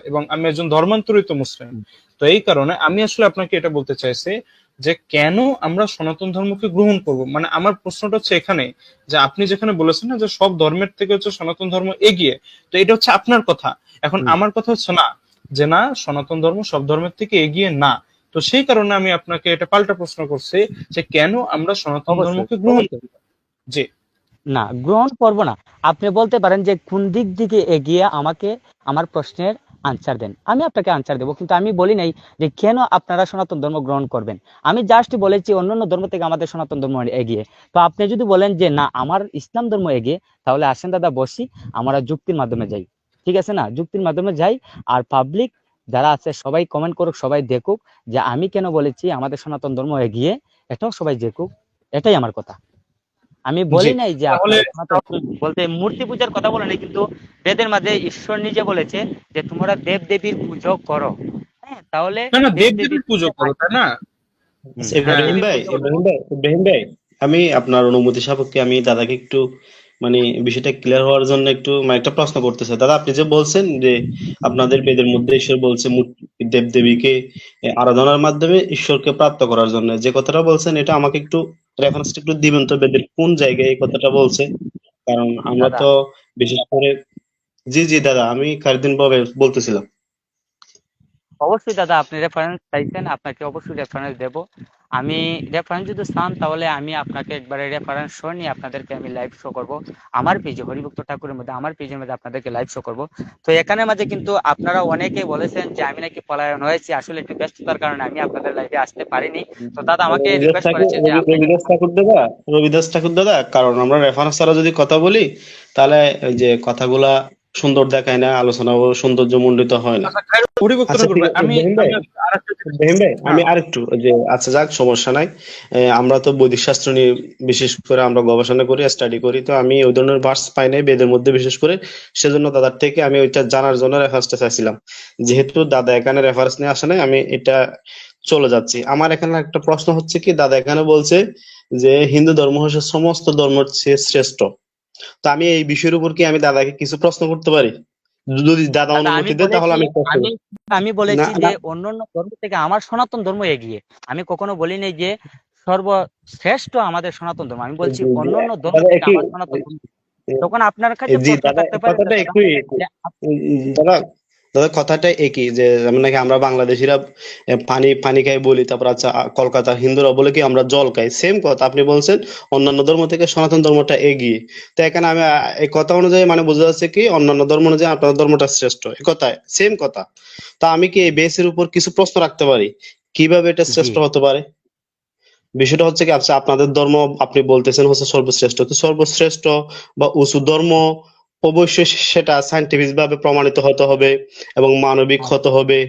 এবং আমি একজন ধর্মান্তরিত মুসলিম। তো এই কারণে আমি আসলে আপনাকে এটা বলতে চাইছি যে কেন আমরা সনাতন ধর্মকে গ্রহণ করব। মানে আমার প্রশ্নটা হচ্ছে এখানে, যে আপনি যেখানে বলেছেন না যে সব ধর্মের থেকে হচ্ছে সনাতন ধর্ম এগিয়ে, তো এটা হচ্ছে আপনার কথা। এখন আমার কথা হচ্ছে না, যে না, সনাতন ধর্ম সব ধর্মের থেকে এগিয়ে না। তো সেই কারণে আমি আপনাকে এটা পাল্টা প্রশ্ন করছি যে কেন আমরা সনাতন অবশ্যই ধর্মকে গ্রহণ করব। জি। না, গ্রহণ করব না। আপনি বলতে পারেন যে কোন দিক দিকে এগিয়ে, আমাকে আমার প্রশ্নের আনসার দেন, আমি আপনাকে আনসার দেবো। কিন্তু আমি বলি নাই যে কেন আপনারা সনাতন ধর্ম গ্রহণ করবেন। আমি জাস্ট বলেছি অন্যান্য ধর্ম থেকে আমাদের সনাতন ধর্ম এগিয়ে। তো আপনি যদি বলেন যে না, আমার ইসলাম ধর্ম এগিয়ে, তাহলে আসেন দাদা বসি, আমরা যুক্তির মাধ্যমে যাই। ঠিক আছে না, যুক্তির মাধ্যমে যাই। আর পাবলিক যারা আছে সবাই কমেন্ট করুক, সবাই দেখুক যে আমি কেন বলেছি আমাদের সনাতন ধর্ম এগিয়ে। এটাও সবাই দেখুক, এটাই আমার কথা। আমি জি, বলি নাই যে তাহলে আপনারা বলতে মূর্তি পূজার কথা বলে নাই, কিন্তু বেদের মাঝে ঈশ্বর নিজে বলেছে যে তোমরা দেব দেবীর পুজো করো। হ্যাঁ, তাহলে না না, দেব দেব দেবীর দেবীর পুজো করো, তাই না? আচ্ছা, দেব হ্যাঁ। ইব্রাহিম দেবীর ভাই, পুজো করো। আমি আপনার অনুমতি সাপেক্ষে আমি দাদাকে একটু মানে বিষয়টা ক্লিয়ার হওয়ার জন্য একটু মানে একটা প্রশ্ন করতে চাই। দাদা, আপনি যে বলছেন যে আপনাদের বেদের মধ্যে ঈশ্বর বলছে দেব দেবীকে আরাধনার মাধ্যমে ঈশ্বরকে প্রাপ্ত করার জন্য, যে কথাটা বলছেন এটা আমাকে একটু রেফারেন্সটা একটু দিবেন তো, বেদের কোন জায়গায় এই কথাটা বলছে? কারণ আমরা দাদা তো বিশেষ করে, জি জি দাদা, আমি কারদিন ভাবে বলতেছিলাম। অবশ্যই দাদা, আপনি রেফারেন্স চাইছেন, আপনাকে অবশ্যই রেফারেন্স দেব। আমি রেফারেন্স যদি চান তাহলে আমি আপনাকে একবারে রেফারেন্স শো নিয়ে আপনাদেরকে আমি লাইভ শো করব। আমার পেজে হরিভক্ত ঠাকুরের মধ্যে, আমার পেজের মধ্যে আপনাদেরকে লাইভ শো করব। তো এখানে মাঝে কিন্তু আপনারা অনেকেই বলেছেন যে আমি নাকি পলায়ন হয়েছি, আসলে একটু ব্যস্ততার কারণে আমি আপনাদের লাইভে আসতে পারিনি। তো দাদা আমাকে রবিদাস রিকোয়েস্ট ঠাকুর করেছে যে আপনি রবিদাস ঠাকুর দাদা, রবিদাস ঠাকুর দাদা, কারণ আমরা রেফারেন্স ছাড়া যদি কথা বলি তাহলে ওই যে কথাগুলা সুন্দর দেখায় না, আলোচনা সৌন্দর্য মণ্ডিত হয় না। আচ্ছা, হরিভক্ত আচ্ছা ঠাকুর ঠিক ভাই, আছে আমি ইব্রাহিম ভাই, আমি আরেকটা জিনিস। ইব্রাহিম ভাই আমি হ্যাঁ, আরেকটু যে, আচ্ছা যাক, সমস্যা নাই। আমরা তো বৈদিক শাস্ত্র নিয়ে বিশেষ করে আমরা গবেষণা করি, স্টাডি করি, তো আমি ওই ধরনের ভার্স পাই নাই বেদের মধ্যে বিশেষ করে। সেজন্য দাদার থেকে আমি ওইটা জানার জন্য রেফারেন্সটা চাইছিলাম। যেহেতু দাদা এখানে রেফারেন্স নিয়ে আসে নাই, আমি এটা চলে যাচ্ছি। আমার এখানে একটা প্রশ্ন হচ্ছে কি, দাদা এখানে বলছে যে হিন্দু ধর্ম হচ্ছে সমস্ত ধর্মের চেয়ে শ্রেষ্ঠ। তো আমি এই বিষয়ের উপর কি আমি দাদাকে কিছু প্রশ্ন করতে পারি? যদি দাদা দাদা আমি অনুমতি দেয় তাহলে বলেছি, আমি প্রশ্ন আমি করব। আমি না বলেছি যে না, অন্যান্য ধর্ম থেকে আমার সনাতন ধর্ম এগিয়ে। আমি কখনো বলি নাই যে সর্বশ্রেষ্ঠ আমাদের সনাতন ধর্ম, আমি বলছি জি জি, অন্যান্য ধর্ম দাদা থেকে একই, আমার সনাতন ধর্ম। তখন আপনার কাছে জি প্রশ্ন দাদা থাকতে পারে কথাটা দাদা একটু একই। যে দাদা, দাদা কথাটা একই যে যেমন নাকি আমরা বাংলাদেশিরা পানি পানি খাই বলি, তারপর আচ্ছা কলকাতা হিন্দুরা বলে কি আমরা জল খাই, সেম কথা আপনি বলছেন অন্যান্য ধর্ম থেকে সনাতন ধর্মটা এগিয়ে। তো এখানে আমি এই কথা অনুযায়ী মানে বোঝা যাচ্ছে কি অন্যান্য ধর্ম অনুযায়ী আপনার ধর্মটা শ্রেষ্ঠ, এই কথায় সেম কথা। তা আমি কি এই বেসের উপর কিছু প্রশ্ন রাখতে পারি, কিভাবে এটা জি শ্রেষ্ঠ হতে পারে? বিষয়টা হচ্ছে কি, আচ্ছা আপনাদের ধর্ম আপনি বলতেছেন হচ্ছে সর্বশ্রেষ্ঠ, তো সর্বশ্রেষ্ঠ বা উঁচু ধর্ম অবশ্যই সেটা সাইন্টিফিক ভাবে প্রমাণিত হতে হবে এবং মানবিক হ্যাঁ, হতে হবে।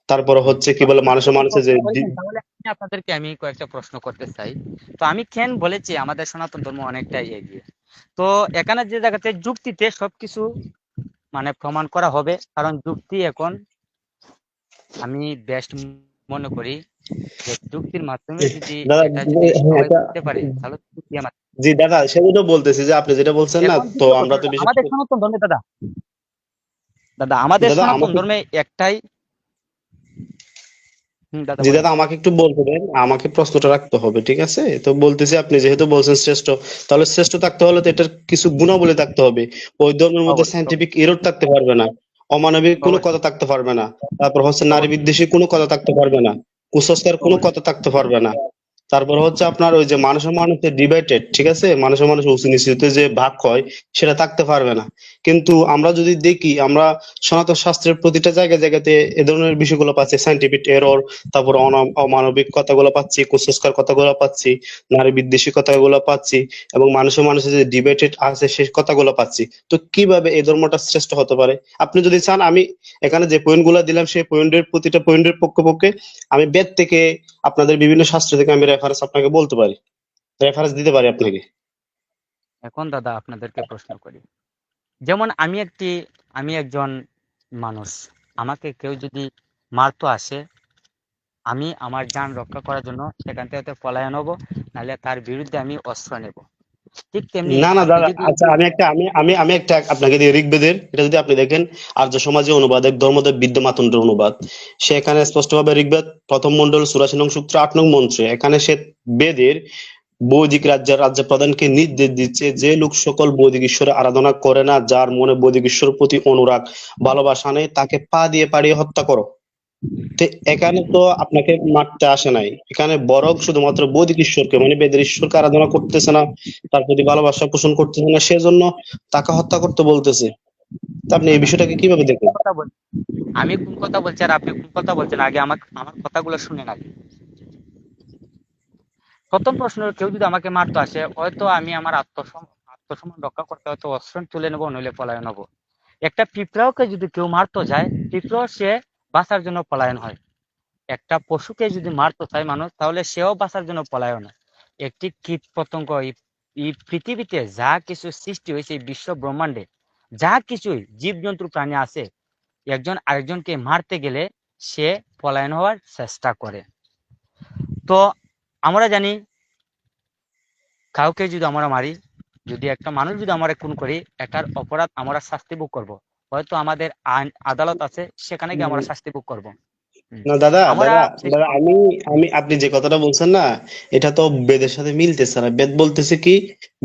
তারপরে জি। হচ্ছে কি তো বলে, আপনি মানুষের যখন মানুষের যে প্রশ্ন করেছেন তাহলে আপনাদেরকে আমি কয়েকটা প্রশ্ন করতে চাই। তো আমি কেন বলেছি আমাদের সনাতন ধর্ম অনেকটাই এগিয়ে। তো এখানে যে জায়গাতে যুক্তিতে সবকিছু মানে প্রমাণ করা হবে, কারণ যুক্তি এখন আমি বেস্ট মনে করি যে যুক্তির মাধ্যমে যদি দাদা, এটা যদি হ্যাঁ সবাই এটা, বুঝতে পারে তাহলে যুক্তি আমার। জি দাদা সেটা বলতেছি যে আপনি যেটা বলছেন না, এখন তো দ্বিতীয় আমরা কথা, তো বিশেষ আমাদের করে, সনাতন ধর্মে দাদা, দাদা আমাদের দাদা সনাতন আমাকে, ধর্মে একটাই। দাদা জি বলেন। দাদা আমাকে একটু বলতে দেন, আমাকে প্রশ্নটা রাখতে হবে, ঠিক আছে? তো বলতেছি আপনি যেহেতু বলছেন শ্রেষ্ঠ, তাহলে শ্রেষ্ঠ থাকতে হলে তো এটার কিছু গুণাবলী থাকতে হবে। ওই ধর্মের মধ্যে অবশ্যই সাইন্টিফিক এরর থাকতে পারবে না, অমানবিক কোনো কথা অবশ্যই থাকতে পারবে না, তারপর হচ্ছে নারী অবশ্যই বিদ্বেষী কোনো কথা থাকতে পারবে না, কুসংস্কার কোনো অবশ্যই কথা থাকতে পারবে না। তারপর হচ্ছে আপনার ওই যে মানুষের মানুষের ডিভাইডেড, ঠিক আছে, মানুষের মানুষ উঁচু নিচুতে যে ভাগ হয় সেটা থাকতে পারবে না। কিন্তু আমরা যদি দেখি, আমরা সনাতন শাস্ত্রের প্রতিটা জায়গায় জায়গাতে এ ধরনের বিষয়গুলো পাচ্ছি, সাইন্টিফিক এরর, তারপর অমানবিক কথাগুলো পাচ্ছি, কুসংস্কার কথাগুলো পাচ্ছি, নারী বিদ্বেষী কথাগুলো পাচ্ছি, এবং মানুষের মানুষের যে ডিবেটেড আছে সেই কথাগুলো পাচ্ছি। তো কিভাবে এই ধর্মটা শ্রেষ্ঠ হতে পারে? আপনি যদি চান আমি এখানে যে পয়েন্ট গুলা দিলাম সেই পয়েন্টের প্রতিটা পয়েন্টের পক্ষে পক্ষে আমি বেদ থেকে, আপনাদের বিভিন্ন শাস্ত্র থেকে আমি রেফারেন্স আপনাকে বলতে পারি, রেফারেন্স দিতে পারি আপনাকে। এখন দাদা আপনাদেরকে প্রশ্ন করি, যেমন আমি একজন মানুষ, আমাকে কেউ যদি মারতো আসে, আমি আমার জান রক্ষা করার জন্য সেখান থেকে হয়তো পলায়ন হবো, নাহলে তার বিরুদ্ধে আমি অস্ত্র নেব। ঠিক তেমনি না না আপনি দাদা, যদি আচ্ছা আমি একটা আপনাকে দিয়ে ঋগ্বেদের, এটা যদি আপনি দেখেন আর্য সমাজে অনুবাদ, এক ধর্মদেব বিদ্যমাতন্ডের অনুবাদ, সে এখানে স্পষ্টভাবে ঋগ্বেদ প্রথম মন্ডল ৮৪ নং সূত্র ৮ নং মন্ত্রে এখানে সে বেদের বৈদিক রাজ্য প্রধানকে নির্দেশ দিচ্ছে, যে লোক সকল বৈদিক ঈশ্বরের আরাধনা করে না, যার মনে বৈদিক ঈশ্বরের প্রতি অনুরাগ ভালোবাসা নেই, তাকে পা দিয়ে পাড়িয়ে হত্যা করো। তো এখানে তো আপনাকে মারতে আসে নাই, এখানে বরং শুধুমাত্র বৈদিক ঈশ্বরকে মানে বেদের ঈশ্বরকে আরাধনা করতেছে না, তার প্রতি ভালোবাসা পোষণ করতেছে না, সেজন্য তাকে হত্যা করতে বলতেছে। তা আপনি এই দাদা, বিষয়টাকে কিভাবে আমি কোন দেখেন? কথা বলছি, আমি কোন কথা বলছি আর আপনি কোন কথা বলছেন, আগে আমার কথাগুলো শুনেন আগে। প্রথম প্রশ্ন, কেউ যদি আমাকে মারতে আসে, হয়তো আমি আমার আত্মসম্মান রক্ষা করতে হয়তো অস্ত্র তুলে নেবো, নইলে পলায়ন হবো। একটা পিঁপড়াকে যদি কেউ মারতে যায়, পিঁপড়াও সে বাঁচার জন্য পলায়ন হয়। একটা পশুকে যদি মারতে চায় মানুষ, তাহলে সেও বাঁচার জন্য পলায়ন হয়। একটি কীট পতঙ্গ, এই পৃথিবীতে যা কিছু সৃষ্টি হয়েছে, এই বিশ্ব ব্রহ্মাণ্ডে যা কিছুই জীবজন্তু প্রাণী আছে, একজন আরেকজনকে মারতে গেলে সে পলায়ন হওয়ার চেষ্টা করে। তো আমরা জানি, কাউকে যদি আমরা মারি, যদি একটা মানুষ যদি আমরা খুন করি, এটার অপরাধ আমরা শাস্তি ভোগ করবো। হয়তো আমাদের আইন আদালত আছে, সেখানে গিয়ে আমরা শাস্তি ভোগ করবো। না দাদা, আমরা দাদা দাদা আমি আমি আপনি যে কথাটা বলছেন না, এটা তো বেদের সাথে মিলতেছে না। বেদ বলতেছে কি,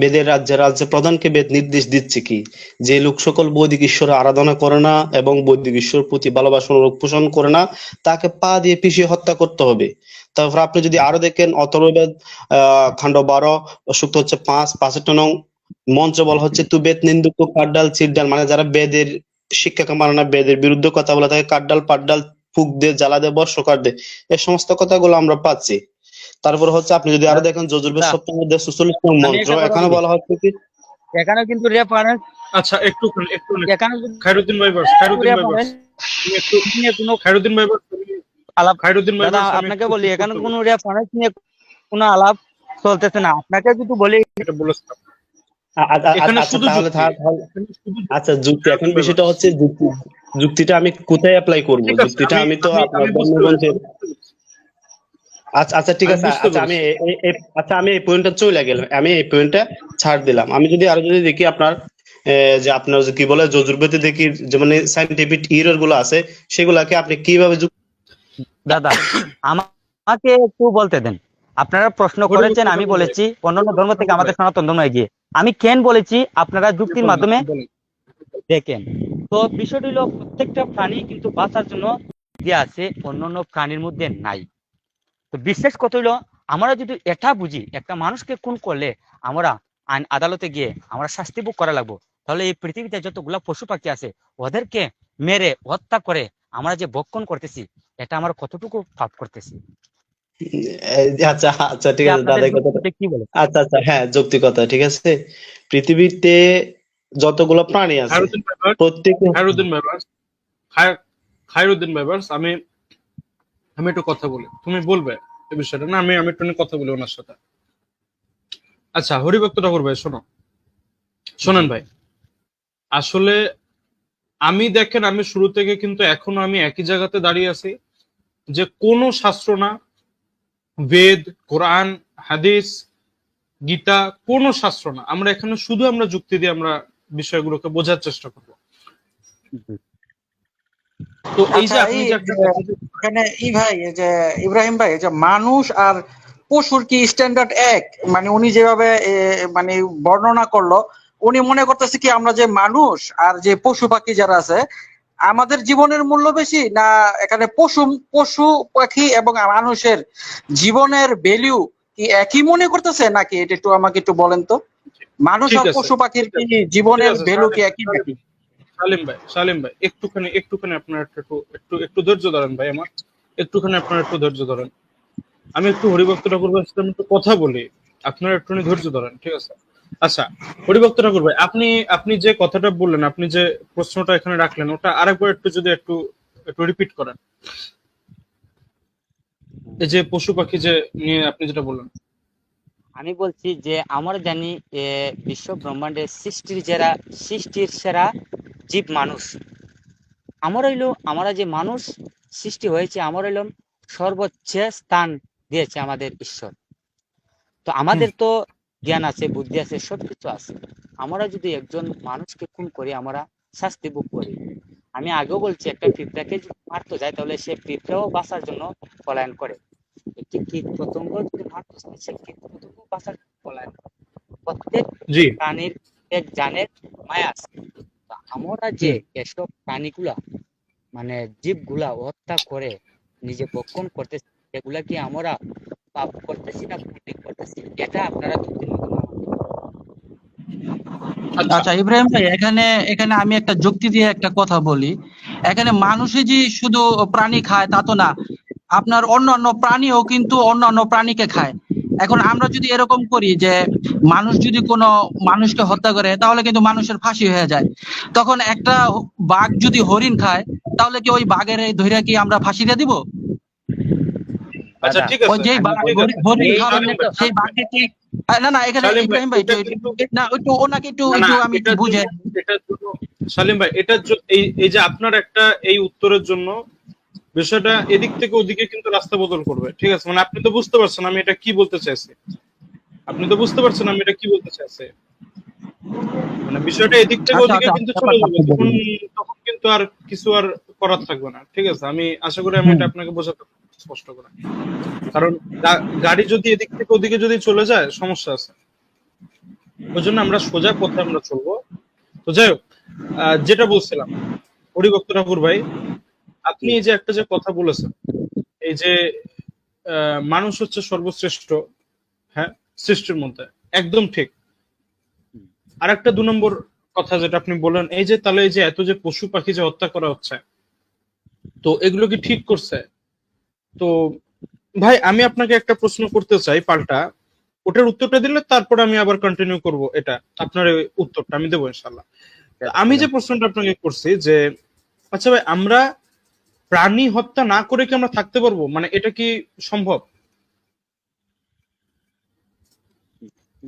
বেদের রাজ্য প্রধানকে বেদ নির্দেশ দিচ্ছে কি, যে লোক সকল বৈদিক ঈশ্বর আরাধনা করে না এবং বৈদিক ঈশ্বর প্রতি ভালোবাসা অনুরাগ পোষণ করে না, তাকে পা দিয়ে পিষিয়ে হত্যা করতে হবে। তারপর আপনি যদি আরো দেখেন অথর্ববেদ খণ্ড ১২ সূক্ত হচ্ছে ৫ নং মন্ত্র বলা হচ্ছে, তু বেদ নিন্দুক কাঠডাল চিরডাল, মানে যারা বেদের শিক্ষাকে মানে না, বেদের বিরুদ্ধে কথা বলে থাকে, কাঠডাল পাঠডাল ফুক দে, জ্বালা দে, বর্ষকার দে, এই সমস্ত কথাগুলো আমরা পাচ্ছি। তারপর হচ্ছে আপনি যদি আরো দেখেন যজুর্বেদ দাদা, সপ্তম অধ্যায় ৪৬ নং আমি মন্ত্র, একটা কথা এখানে বলি, বলা হচ্ছে কি, এখানে কিন্তু রেফারেন্স, আচ্ছা একটুখানি একটুখানি এখানে কিন্তু খায়রুদ্দিন ভাইবার্স, খায়রুদ্দিন ভাইবার্স, রেফারেন্স তুমি একটু নিয়ে কোনো খায়রুদ্দিন ভাইবার্স, আলাপ, খায়রুদ্দিন দাদা ভাইবার্স, আমি আপনাকে একটু বলি, ছোট এখানে করতে কোনো বলি, রেফারেন্স নিয়ে কোনো আলাপ চলতেছে না। আপনাকে যদি বলি, এটা বলেছিলাম। এখানে আচ্ছা শুধু তাহলে যুক্তি, এখানে শুধু আচ্ছা যুক্তি, যুক্তি, এখন খায়রুদ্দিন বিষয়টা ভাইবার্স। হচ্ছে যুক্তি, যুক্তিটা আমি কোথায় অ্যাপ্লাই করব? ঠিক আছে, যুক্তিটা আমি আমি তো আমি আপনার আমি বুঝতে পেরেছি, ধর্মগ্রন্থের, আমি বুঝতে পেরেছি, আচ্ছা আচ্ছা ঠিক আমি আছে, বুঝতে আচ্ছা আমি পেরেছি। আচ্ছা আমি এই পয়েন্টটা চলে গেলাম, আমি এই পয়েন্টটা ছাড় দিলাম। আমি যদি আরো যদি দেখি আপনার যে আপনার যে কি বলে যজুর্বেদে দেখি যে মানে সাইন্টিফিক ইরর গুলো আছে, সেগুলাকে আপনি কিভাবে দাদা আমাকে একটু বলতে দেন। আপনারা প্রশ্ন হরিবক্ত করেছেন, আমি ঠাকুর ভাই, বলেছি অন্যান্য ধর্ম হরিবক্ত থেকে ঠাকুর ভাই, আমাদের সনাতন ধর্ম এগিয়ে। আমি কেন বলেছি, আপনারা আপনি যুক্তির বলেন, মাধ্যমে আপনি বলেন। দেখেন। তো বিষয়টি হলো, প্রত্যেকটা প্রাণী কিন্তু বাঁচার জন্য যে আছে, অন্যান্য প্রাণীর মধ্যে নাই। তো বিশেষ কথা হইলো, আমরা যদি এটা বুঝি, একটা মানুষকে খুন করলে আমরা আইন আদালতে গিয়ে আমরা শাস্তি ভোগ করা লাগবো, তাহলে এই পৃথিবীতে যতগুলা পশু পাখি আছে, ওদেরকে মেরে হত্যা করে আমরা যে ভক্ষণ করতেছি, এটা আমরা কতটুকু পাপ করতেছি? আচ্ছা আচ্ছা ঠিক যে আছে আপনাদের দাদা, এই কথাটা, যুক্তিতে কি বলে? আচ্ছা আচ্ছা হ্যাঁ যৌক্তিকতা ঠিক আছে। পৃথিবীতে যতগুলো প্রাণী আছে খায়রুদ্দিন ভাইবার্স, প্রত্যেকে, খায়রুদ্দিন ভাইবার্স, খায়রুদ্দিন ভাইবার্স, আমি আমি একটু কথা বলি, তুমি বলবে এই বিষয়টা না, আমি আমি একটু নিয়ে কথা বলি ওনার সাথে। আচ্ছা হরিভক্ত ঠাকুর ভাই, শোনো, জি, শোনেন ভাই, আসলে আমি দেখেন, আমি শুরু থেকে কিন্তু এখনো আমি একই জায়গাতে দাঁড়িয়ে আছি, যে কোন শাস্ত্র না, বেদ, কোরআন, হাদিস, গীতা, কোন শাস্ত্র না, আমরা এখানে শুধু আমরা যুক্তি দিয়ে আমরা বিষয়গুলোকে বোঝার চেষ্টা করব। জি। তো এই যে আচ্ছা, আপনি এই যে যে একটা কথা এখানে ভাই, এই যে ইব্রাহিম ভাই, এই যে মানুষ আর পশুর কি স্ট্যান্ডার্ড এক? মানে উনি যেভাবে মানে বর্ণনা করলো, উনি মনে করতেছে কি আমরা যে মানুষ আর যে পশু পাখি যারা আছে, আমাদের জীবনের মূল্য বেশি, না এখানে পশু পশু পাখি এবং মানুষের জীবনের ভ্যালু কি একই মনে করতেছে, নাকি এটা একটু আমাকে একটু বলেন তো। মানুষ ঠিক আর আছে, পশু পাখির ঠিক কি আছে, ঠিক জীবনের আছে, ভ্যালু কি একই নাকি? সালিম ভাই, সালিম ভাই, একটুখানি একটুখানি আপনার একটু একটু একটু ধৈর্য ধরেন ভাই আমার, একটুখানি আপনার একটু ধৈর্য ধরেন, আমি একটু হরিভক্ত ঠাকুর ভাইয়ের সাথে আমি একটু কথা বলি, আপনারা একটুখানি ধৈর্য ধরেন, ঠিক আছে? আচ্ছা হরিভক্ত ঠাকুর ভাই, আপনি আপনি যে কথাটা বললেন, আপনি যে প্রশ্নটা এখানে রাখলেন, ওটা আরেকবার একটু যদি একটু একটু রিপিট করেন, এই যে পশু পাখি যে নিয়ে আপনি যেটা বললেন। আমি বলছি যে আমরা জানি, বিশ্ব ব্রহ্মাণ্ডের সৃষ্টির সেরা জীব মানুষ। আমরা যে মানুষ সৃষ্টি হয়েছে, আমরা হইলাম সর্বোচ্চ স্থান দিয়েছে আমাদের ঈশ্বর। তো হুম, আমাদের তো জ্ঞান আছে, বুদ্ধি আছে, সবকিছু আছে। আমরা যদি একজন মানুষকে খুন করি, আমরা শাস্তি ভোগ করি। আমি আগেও বলছি, একটা পিঁপড়াকে যদি মারতে যায় তাহলে সে পিঁপড়াও বাঁচার জন্য পলায়ন করে। একটি কীট পতঙ্গ যদি মারতে যায়, সে কীট পতঙ্গ বাঁচার জন্য পলায়ন করে। প্রত্যেক জি। প্রাণীর এক জানের মায়া আছে। তা আমরা যে এসব প্রাণীগুলা মানে জীবগুলা হত্যা করে নিজে ভক্ষণ করতেছি, এগুলা কি আমরা পাপ করতেছি না পুণ্য করতেছি? এটা আপনারা যুক্তির মাধ্যমে আচ্ছা, আচ্ছা ইব্রাহিম ভাই, এখানে এখানে আমি একটা যুক্তি দিয়ে একটা কথা বলি। এখানে মানুষই যে শুধু প্রাণী খায় তা তো না, আপনার অন্যান্য প্রাণীও কিন্তু অন্যান্য প্রাণীকে খায়। এখন আমরা যদি এরকম করি যে মানুষ যদি কোনো মানুষকে হত্যা করে তাহলে কিন্তু মানুষের ফাঁসি হয়ে যায়। তখন একটা বাঘ যদি হরিণ খায় তাহলে কি ওই বাঘের ধইরা কি আমরা ফাঁসি দিয়ে দিব? আচ্ছা, দাদা, ঠিক ওই আছে, যে আমি ঠিক আছে। হরিণ এই খাওয়ার জন্য তো সেই বাঘকে কি না না এখানে সালিম ভাই, ইব্রাহিম ভাই এটা কিন্তু না একটু ওনাকে একটু না, না, একটু আমি একটু এটার বুঝে জন্য, এটার জন্য সালিম ভাই, এই যে আপনার একটা এই উত্তরের জন্য বিষয়টা এদিক থেকে ওদিকে কিন্তু রাস্তা বদল করবে, ঠিক আছে? মানে আপনি তো বুঝতে পারছেন আমি এটা কি বলতে চাইছি, আপনি তো বুঝতে পারছেন আমি এটা কি বলতে চাইছি। মানে বিষয়টা এদিক থেকে আচ্ছা ওদিকে আচ্ছা কিন্তু চলে ব্যাপারটা যাবে, আপনি তখন বলুন। তখন কিন্তু আর কিছু আর করার থাকবে না, ঠিক আছে? আমি আশা করি আমি হুম। এটা আপনাকে বোঝাতে পারবো স্পষ্ট করে। কারণ গাড়ি যদি এদিক থেকে ওদিকে যদি চলে যায় সমস্যা আছে, ওই জন্য আমরা সোজা পথে আমরা চলবো। তো যাই হোক, যেটা বলছিলাম, হরিভক্ত ঠাকুর ভাই, আপনি এই যে একটা যে কথা বলেছেন, এই যে মানুষ হচ্ছে সর্বশ্রেষ্ঠ, হ্যাঁ, সৃষ্টির মধ্যে, একদম ঠিক। আর একটা 2 নম্বর কথা যেটা আপনি বললেন, এই যে তাহলে এই যে এত যে পশু পাখি যে হত্যা করা হচ্ছে, তো এগুলো কি ঠিক করছে? তো ভাই আমি আপনাকে একটা প্রশ্ন করতে চাই পাল্টা, ওটার উত্তরটা দিলে তারপর আমি আবার কন্টিনিউ করব, এটা আপনার এই উত্তরটা আমি দেবো ইনশাল্লাহ। আমি যে প্রশ্নটা আপনাকে করছি যে, আচ্ছা ভাই, আমরা প্রাণী হত্যা না করে কি আমরা থাকতে পারবো? মানে এটা কি সম্ভব?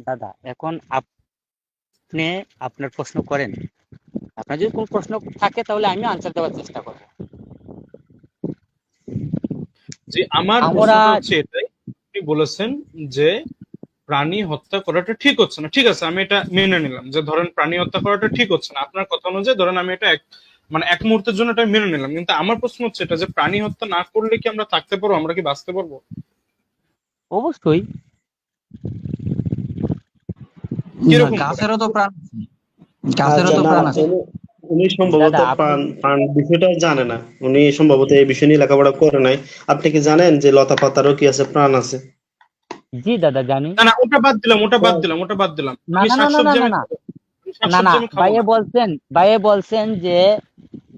দাদা, এখন আপনি আপনার প্রশ্ন করেন। আপনার যদি কোন প্রশ্ন থাকে তাহলে আমি আনসার দেওয়ার চেষ্টা করব। যে আমার আমরা প্রশ্নটা হচ্ছে এটাই, আপনি বলেছেন যে প্রাণী হত্যা করাটা ঠিক হচ্ছে না, ঠিক আছে, আমি এটা মেনে নিলাম যে ধরেন প্রাণী হত্যা করাটা ঠিক হচ্ছে না, আপনার কথা অনুযায়ী ধরেন আমি এটা মানে এক মুহূর্তের জন্য এটা মেনে নিলাম, কিন্তু আমার প্রশ্ন হচ্ছে এটা যে প্রাণী হত্যা না করলে কি আমরা থাকতে পারবো, আমরা কি বাঁচতে পারবো? অবশ্যই কিরকম করে? গাছেরও তো প্রাণ আছে, গাছেরও আচ্ছা, তো না, প্রাণ আছে। উনি সম্ভবত দাদা, আপনি প্রাণ প্রাণ বিষয়টা জানে না। উনি সম্ভবত এই বিষয় নিয়ে লেখাপড়া করে নাই। আপনি কি জানেন যে লতা পাতারও কি আছে, প্রাণ আছে? জি দাদা জানি। না, না, ওটা বাদ দিলাম, ওটা তো বাদ দিলাম, ওটা বাদ দিলাম। না আমি না না না না শাকসবজি না আমি না খাবো, আমি না না শাকসবজি আমি খাবো ভাইয়ে না। বলছেন, ভাইয়ে বলছেন যে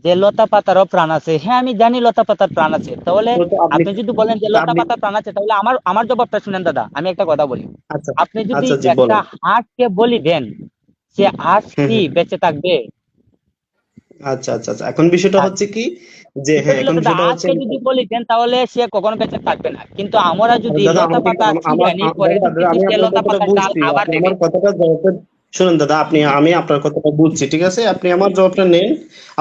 যে লতা পাতারও প্রাণ আছে। হ্যাঁ, আমি জানি লতা পাতার প্রাণ আছে। তাহলে তো আপনি আপনি যদি বলেন যে তা লতা আপনি পাতার প্রাণ আছে, তাহলে আমার জবাবটা শুনেন দাদা, আমি একটা কথা বলি। আচ্ছা, আপনি যদি আচ্ছা, জি একটা বলেন। হাঁসকে বলি দেন, সে হাঁস হুম, কি হুম। বেঁচে থাকবে? আচ্ছা, আচ্ছা, আচ্ছা, এখন বিষয়টা তা হচ্ছে কি, যে কি হ্যাঁ, বললো এখন দাদা, বিষয়টা হচ্ছে, হাঁসকে যদি বলি দেন তাহলে সে কখনো বেঁচে থাকবে না। কিন্তু আমরা যদি দাদা লতা আমাকে পাতা ছিঁড়ানি পরে দাদা দেখতেছি আমি সে আপনার লতা কথাটা পাতার ডাল বুঝছি, আবার আপনি দেবে। আমার কথাটা জবাবটা শুনুন দাদা, আমি আপনার কথাটা বুঝছি, ঠিক আছে, আপনি আমার জবাবটা নেন।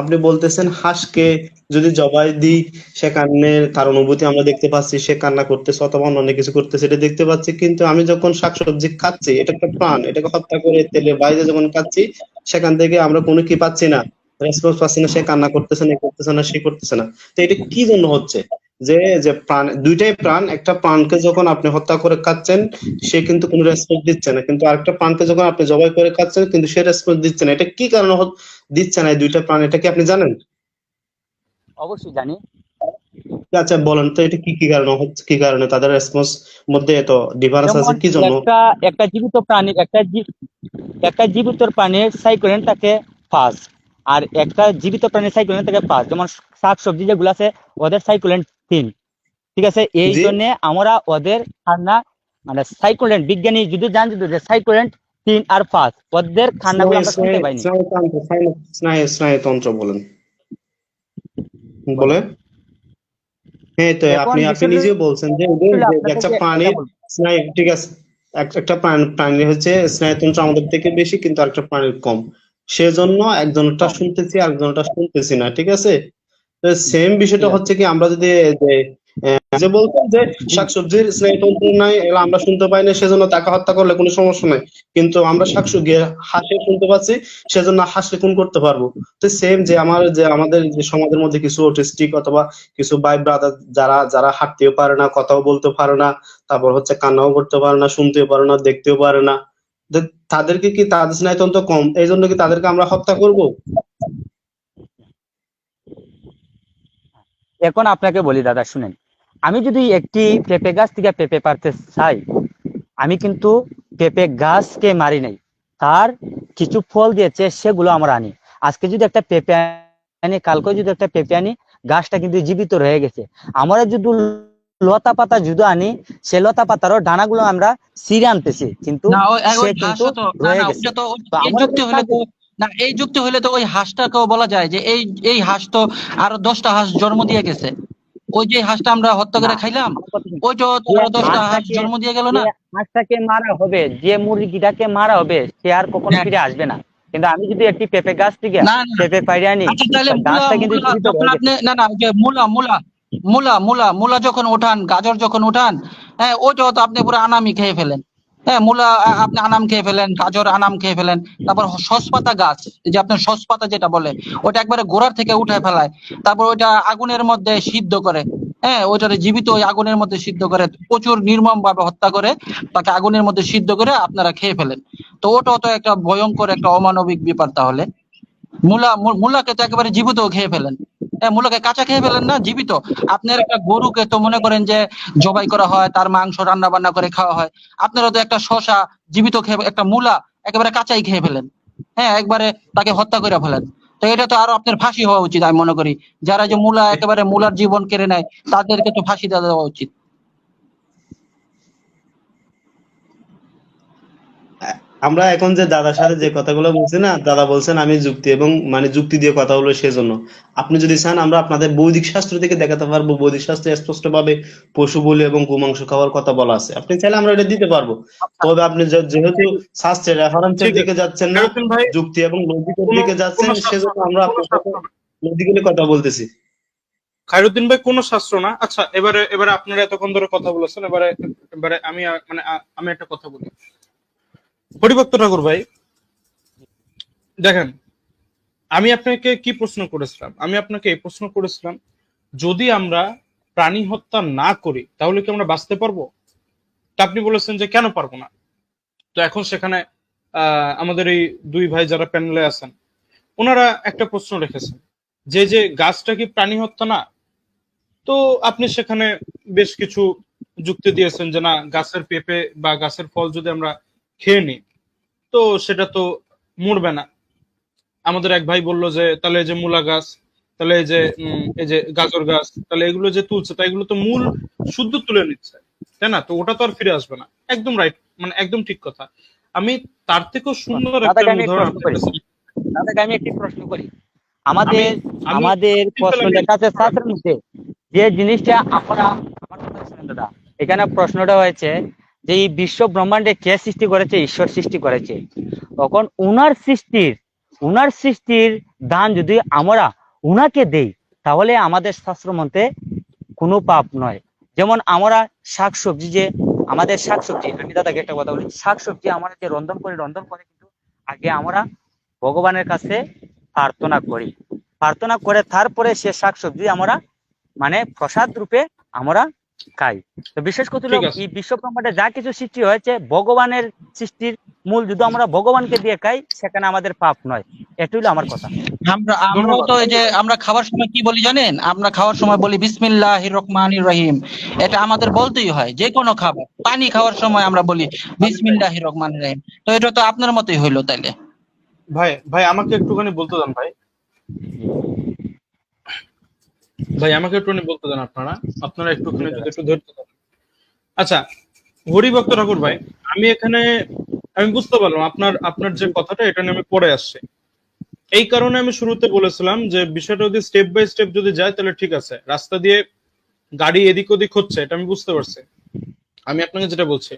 আপনি বলতেছেন হাঁসকে যদি জবাই দিই, সেখানে তার অনুভূতি আমরা দেখতে পাচ্ছি, সে কান্না করতেছে অথবা অন্য কিছু করতেছে, এটা দেখতে পাচ্ছি, কিন্তু আমি যখন শাকসবজি খাচ্ছি, এটা একটা প্রাণ, এটাকে হত্যা করে তেলে বাইরে যখন খাচ্ছি, সেখান থেকে আমরা কোনো কি পাচ্ছি না, রেসপন্স পাচ্ছি না, সে কান্না করতেছে না, এ করতেছে না, সে করতেছে না। তো এটা কি জন্য হচ্ছে? যে যে প্রাণ, দুইটাই প্রাণ, একটা প্রাণকে যখন আপনি হত্যা করে খাচ্ছেন, সে কিন্তু কোনো রেসপন্স দিচ্ছে না, কিন্তু আরেকটা প্রাণকে যখন আপনি জবাই করে খাচ্ছেন, কিন্তু সে রেসপন্স দিচ্ছে না। এটা কি কারণে দিচ্ছে না এই দুইটা প্রাণ, এটা কি আপনি জানেন? অবশ্যই জানি। আচ্ছা বলেন তো, এটা কি কি কারণে হচ্ছে, কি কারণে তাদের রেসপন্স মধ্যে এত ডিফারেন্স আছে, যেমন কি জন্য? একটা একটা জীবিত প্রাণী, একটা জীবিত প্রাণীর সাইক্লোন থাকে 5, আর একটা জীবিত প্রাণীর সাইক্লোন থাকে 5। যেমন শাকসবজি যেগুলো আছে ওদের সাইক্লোন 3। ঠিক আছে, এই জি, জন্য আমরা ওদের খান্না মানে সাইক্লোন, বিজ্ঞানী যদি জানতে যে সাইক্লোন 3 আর 5 ওদের খান্নাগুলো স্নায়ু আমরা শুনতে স্নায়ু পাইনি। স্নায়ুতন্ত্র, স্নায়ুতন্ত্র বলেন, বলেন। বলেন। হ্যাঁ, তো এখন আপনি আপনি বিষয় নিজেও বলছেন যে ওদের হলো যে আপনাকে একটা যে এটা প্রাণীর বলবো। স্নায়ু, ঠিক আছে, একটা প্রাণীর হচ্ছে স্নায়ুতন্ত্র আমাদের থেকে বেশি, কিন্তু আরেকটা প্রাণীর কম। সেজন্য একজনটা কম। শুনতেছি, আরেকজনটা শুনতেছি না, ঠিক আছে। সেম ঠিক বিষয়টা আছে। হচ্ছে কি, আমরা যদি যে যে বলছেন যে শাকসবজির স্নেহতন্ত্র নাই, এগুলো আমরা শুনতে পাই না, সেজন্য তাকে হত্যা করলে কোনো সমস্যা নাই। কিন্তু আমরা শাকসবজি হাঁসে শুনতে পাচ্ছি, সেজন্য হাঁসকে খুন করতে পারবো। তো সেম যে আমাদের যে সমাজের মধ্যে কিছু অটিস্টিক অথবা কিছু ভাই ব্রাদার যারা যারা হাঁটতেও পারে না, কথাও বলতে পারে না, তারপর হচ্ছে কান্নাও করতে পারে না, শুনতেও পারে না, দেখতেও পারে না, তো তাদেরকে কি তাদের স্নায়ুতন্ত্র কম এই জন্য কি তাদেরকে আমরা হত্যা করব? এখন আপনাকে বলি দাদা শুনেন, আমি যদি একটি পেঁপে গাছ থেকে পেঁপে পারতে চাই, আমি কিন্তু পেঁপে গাছকে মারি নাই, তার কিছু ফল দিয়েছে সেগুলো আমরা আনি। আজকে যদি একটা পেঁপে আনি, কালকে যদি একটা পেঁপে আনি, গাছটা কিন্তু জীবিত রয়ে গেছে। আমরা যদি লতা পাতা যদি আনি, সে লতা পাতারও ডানাগুলো আমরা ছিঁড়ে আনতেছি, কিন্তু না সে ওই কিন্তু হাঁসটা তো না রয়ে না গেছে। ওটা তো তো এই আমরা যুক্তি যদি হলে তো না এই যুক্তি হলে তো ওই হাঁসটাকেও বলা যায় যে এই হাঁস তো আরো 10টা হাঁস জন্ম দিয়ে গেছে। ওই যে হাঁসটা আমরা হত্যা না, করে খাইলাম, আমার কথা শুনুন। ওইটাও তো যে আরো 10টা হাঁস হাঁসটাকে জন্ম দিয়ে গেল যে না। হাঁসটাকে মারা হবে, যে মুরগিটাকে মারা হবে, সে আর কখনো হ্যাঁ, ফিরে আসবে না। কিন্তু আমি যদি একটি পেঁপে গাছ থেকে না না পেঁপে পাইরে আনি, আচ্ছা তাহলে তা মূলা গাছটা কিন্তু মূলা জীবিত যখন রয়ে আপনি গেছে। না না ওই যে মূলা মূলা মূলা মূলা মূলা যখন উঠান, গাজর যখন উঠান, হ্যাঁ ওইটাও তো আপনি পুরো আনামি খেয়ে ফেলেন। হ্যাঁ মূলা আপনি আনাম খেয়ে ফেলেন, গাজর আনাম খেয়ে ফেলেন। তারপর শসপাতা গাছ, এই যে আপনার শসপাতা যেটা বলে, ওটা একবারে গোড়ার থেকে উঠায় ফেলায়, তারপর ওইটা আগুনের মধ্যে সিদ্ধ করে। হ্যাঁ ওইটারে জীবিত ওই আগুনের মধ্যে সিদ্ধ করে, প্রচুর নির্মম ভাবে হত্যা করে, তাকে আগুনের মধ্যে সিদ্ধ করে আপনারা খেয়ে ফেলেন। তো ওটাও তো একটা ভয়ঙ্কর একটা অমানবিক ব্যাপার তাহলে। মূলাকে তো একেবারে জীবিত খেয়ে ফেলেন। হ্যাঁ মূলাকে কাঁচা খেয়ে ফেলেন না, জীবিত। আপনার একটা গরুকে তো মনে করেন যে জবাই করা হয়, তার মাংস রান্না বান্না করে খাওয়া হয়। আপনারা তো একটা শসা জীবিত খেয়ে, একটা মূলা একেবারে কাঁচাই খেয়ে ফেলেন। হ্যাঁ একবারে তাকে হত্যা করে ফেলেন। তো এটা তো আরো আপনার ফাঁসি হওয়া উচিত আমি মনে করি। যারা যে মূলা একেবারে মূলার জীবন কেড়ে নেয়, তাদেরকে তো ফাঁসি দেওয়া উচিত। আমরা এখন যে দাদার সাথে যে কথাগুলো বলছি না, দাদা বলছেন আমি যুক্তি এবং মানে যুক্তি দিয়ে কথা বলবো, সেজন্য আপনি যদি চান আমরা আপনাদের বৈদিক শাস্ত্র থেকে দেখাতে পারবো। বৈদিক শাস্ত্রে স্পষ্ট ভাবে পশু বলি এবং গোমাংস খাওয়ার কথা বলা আছে, আপনি চাইলে আমরা এটা দিতে পারবো। তবে আপনি যেহেতু শাস্ত্রের রেফারেন্সের ঠিক দিকে আছে যাচ্ছেন না, খায়রুদ্দিন ভাই, যুক্তি এবং লজিকের কোনো দিকে যাচ্ছেন, কোনো শাস্ত্র সেজন্য না, আমরা কোনো আপনার সাথে শাস্ত্র না। লজিক্যালি কথা বলতেছি। খায়রুদ্দিন ভাই কোনো শাস্ত্র না। আচ্ছা এবারে এবারে আপনারা এতক্ষণ ধরে কথা বলেছেন, এবারে এবারে আমি আমি একটা কথা বলি। হরিভক্ত ঠাকুর ভাই দেখেন, আমি আপনাকে কি প্রশ্ন করেছিলাম? আমি আপনাকে এই প্রশ্ন করেছিলাম, যদি আমরা প্রাণী হত্যা না করি তাহলে কি আমরা বাঁচতে পারবো? তা আপনি বলেছেন যে কেন পারবো না। তো এখন সেখানে আমাদের এই দুই ভাই যারা প্যানেলে আছেন, ওনারা একটা প্রশ্ন রেখেছেন যে যে গাছটা কি প্রাণী হত্যা না? তো আপনি সেখানে বেশ কিছু যুক্তি দিয়েছেন যে না, গাছের পেঁপে বা গাছের ফল যদি আমরা খেয়ে নিই তো সেটা তো মরবে না। আমাদের এক ভাই বলল যে তাহলে এই যে মূলা গাছ, তাহলে এই যে গাজর গাছ, তাহলে এগুলো যে তুলছে তাই এগুলো তো মূল শুদ্ধ তুলে নিচ্ছে, তাই না? তো ওটা তো আর ফিরে আসবে না। একদম রাইট, মানে একদম ঠিক কথা। আমি তার থেকেও সুন্দর একটা দাদাকে আমি উদাহরণ প্রশ্ন আপনার করি, কাছে দাদাকে আমি একটি প্রশ্ন করি। আমি আমাদের আমি আমাদের প্রশ্ন সিম্পল লেখা আছে শাস্ত্রের মধ্যে, যে জিনিসটা আমরা, আমার কথা শুনেন দাদা, এখানে প্রশ্নটা হয়েছে যে এই বিশ্ব ব্রহ্মাণ্ডে কে সৃষ্টি করেছে? ঈশ্বর সৃষ্টি করেছে। তখন উনার সৃষ্টির দান যদি আমরা উনাকে দেই, তাহলে আমাদের শাস্ত্র মতে কোনো পাপ নয়। যেমন আমরা শাকসবজি, যে আমাদের শাকসবজি, আমি দাদাকে একটা কথা বলি, শাকসবজি আমরা যে রন্ধন করে কিন্তু আগে আমরা ভগবানের কাছে প্রার্থনা করে তারপরে সে শাকসবজি আমরা মানে প্রসাদ রূপে আমরা খাই। তো বিশেষ করে হলো ঠিক আছে। এই বিশ্ব ব্রহ্মাণ্ডে যা কিছু সৃষ্টি হয়েছে, ভগবানের সৃষ্টির মূল যদি আমরা ভগবানকে দিয়ে খাই, সেখানে আমাদের পাপ নয়। এটাই হলো আমার কথা। আমরাও ধন্যবাদ। তো এই যে আমরা খাওয়ার সময় কি বলি জানেন? আমরা খাওয়ার সময় বলি বিসমিল্লাহির রহমানির রহিম। এটা আমাদের বলতেই হয়, যে কোনো খাবার। পানি খাওয়ার সময় আমরা বলি বিসমিল্লাহির রহমানির রহিম। তো এটা তো আপনার মতোই হইলো তাইলে। ভাই ভাই আমাকে একটুখানি বলতে দেন ভাই, ভাই আমাকে একটুখানি বলতে দেন। আপনারা আপনারা একটুখানি যদি একটু ধৈর্য ধরেন। আচ্ছা হরিভক্ত ঠাকুর ভাই, আমি এখানে আমি বুঝতে পারলাম আপনার আপনার যে কথাটা, এটা নিয়ে আমি পড়ে আসছি। এই কারণে আমি শুরুতে বলেছিলাম যে বিষয়টা যদি স্টেপ বাই স্টেপ যদি যায় তাহলে ঠিক আছে। রাস্তা দিয়ে গাড়ি এদিক ওদিক হচ্ছে, এটা আমি বুঝতে পারছি। আমি আপনাকে যেটা বলছি,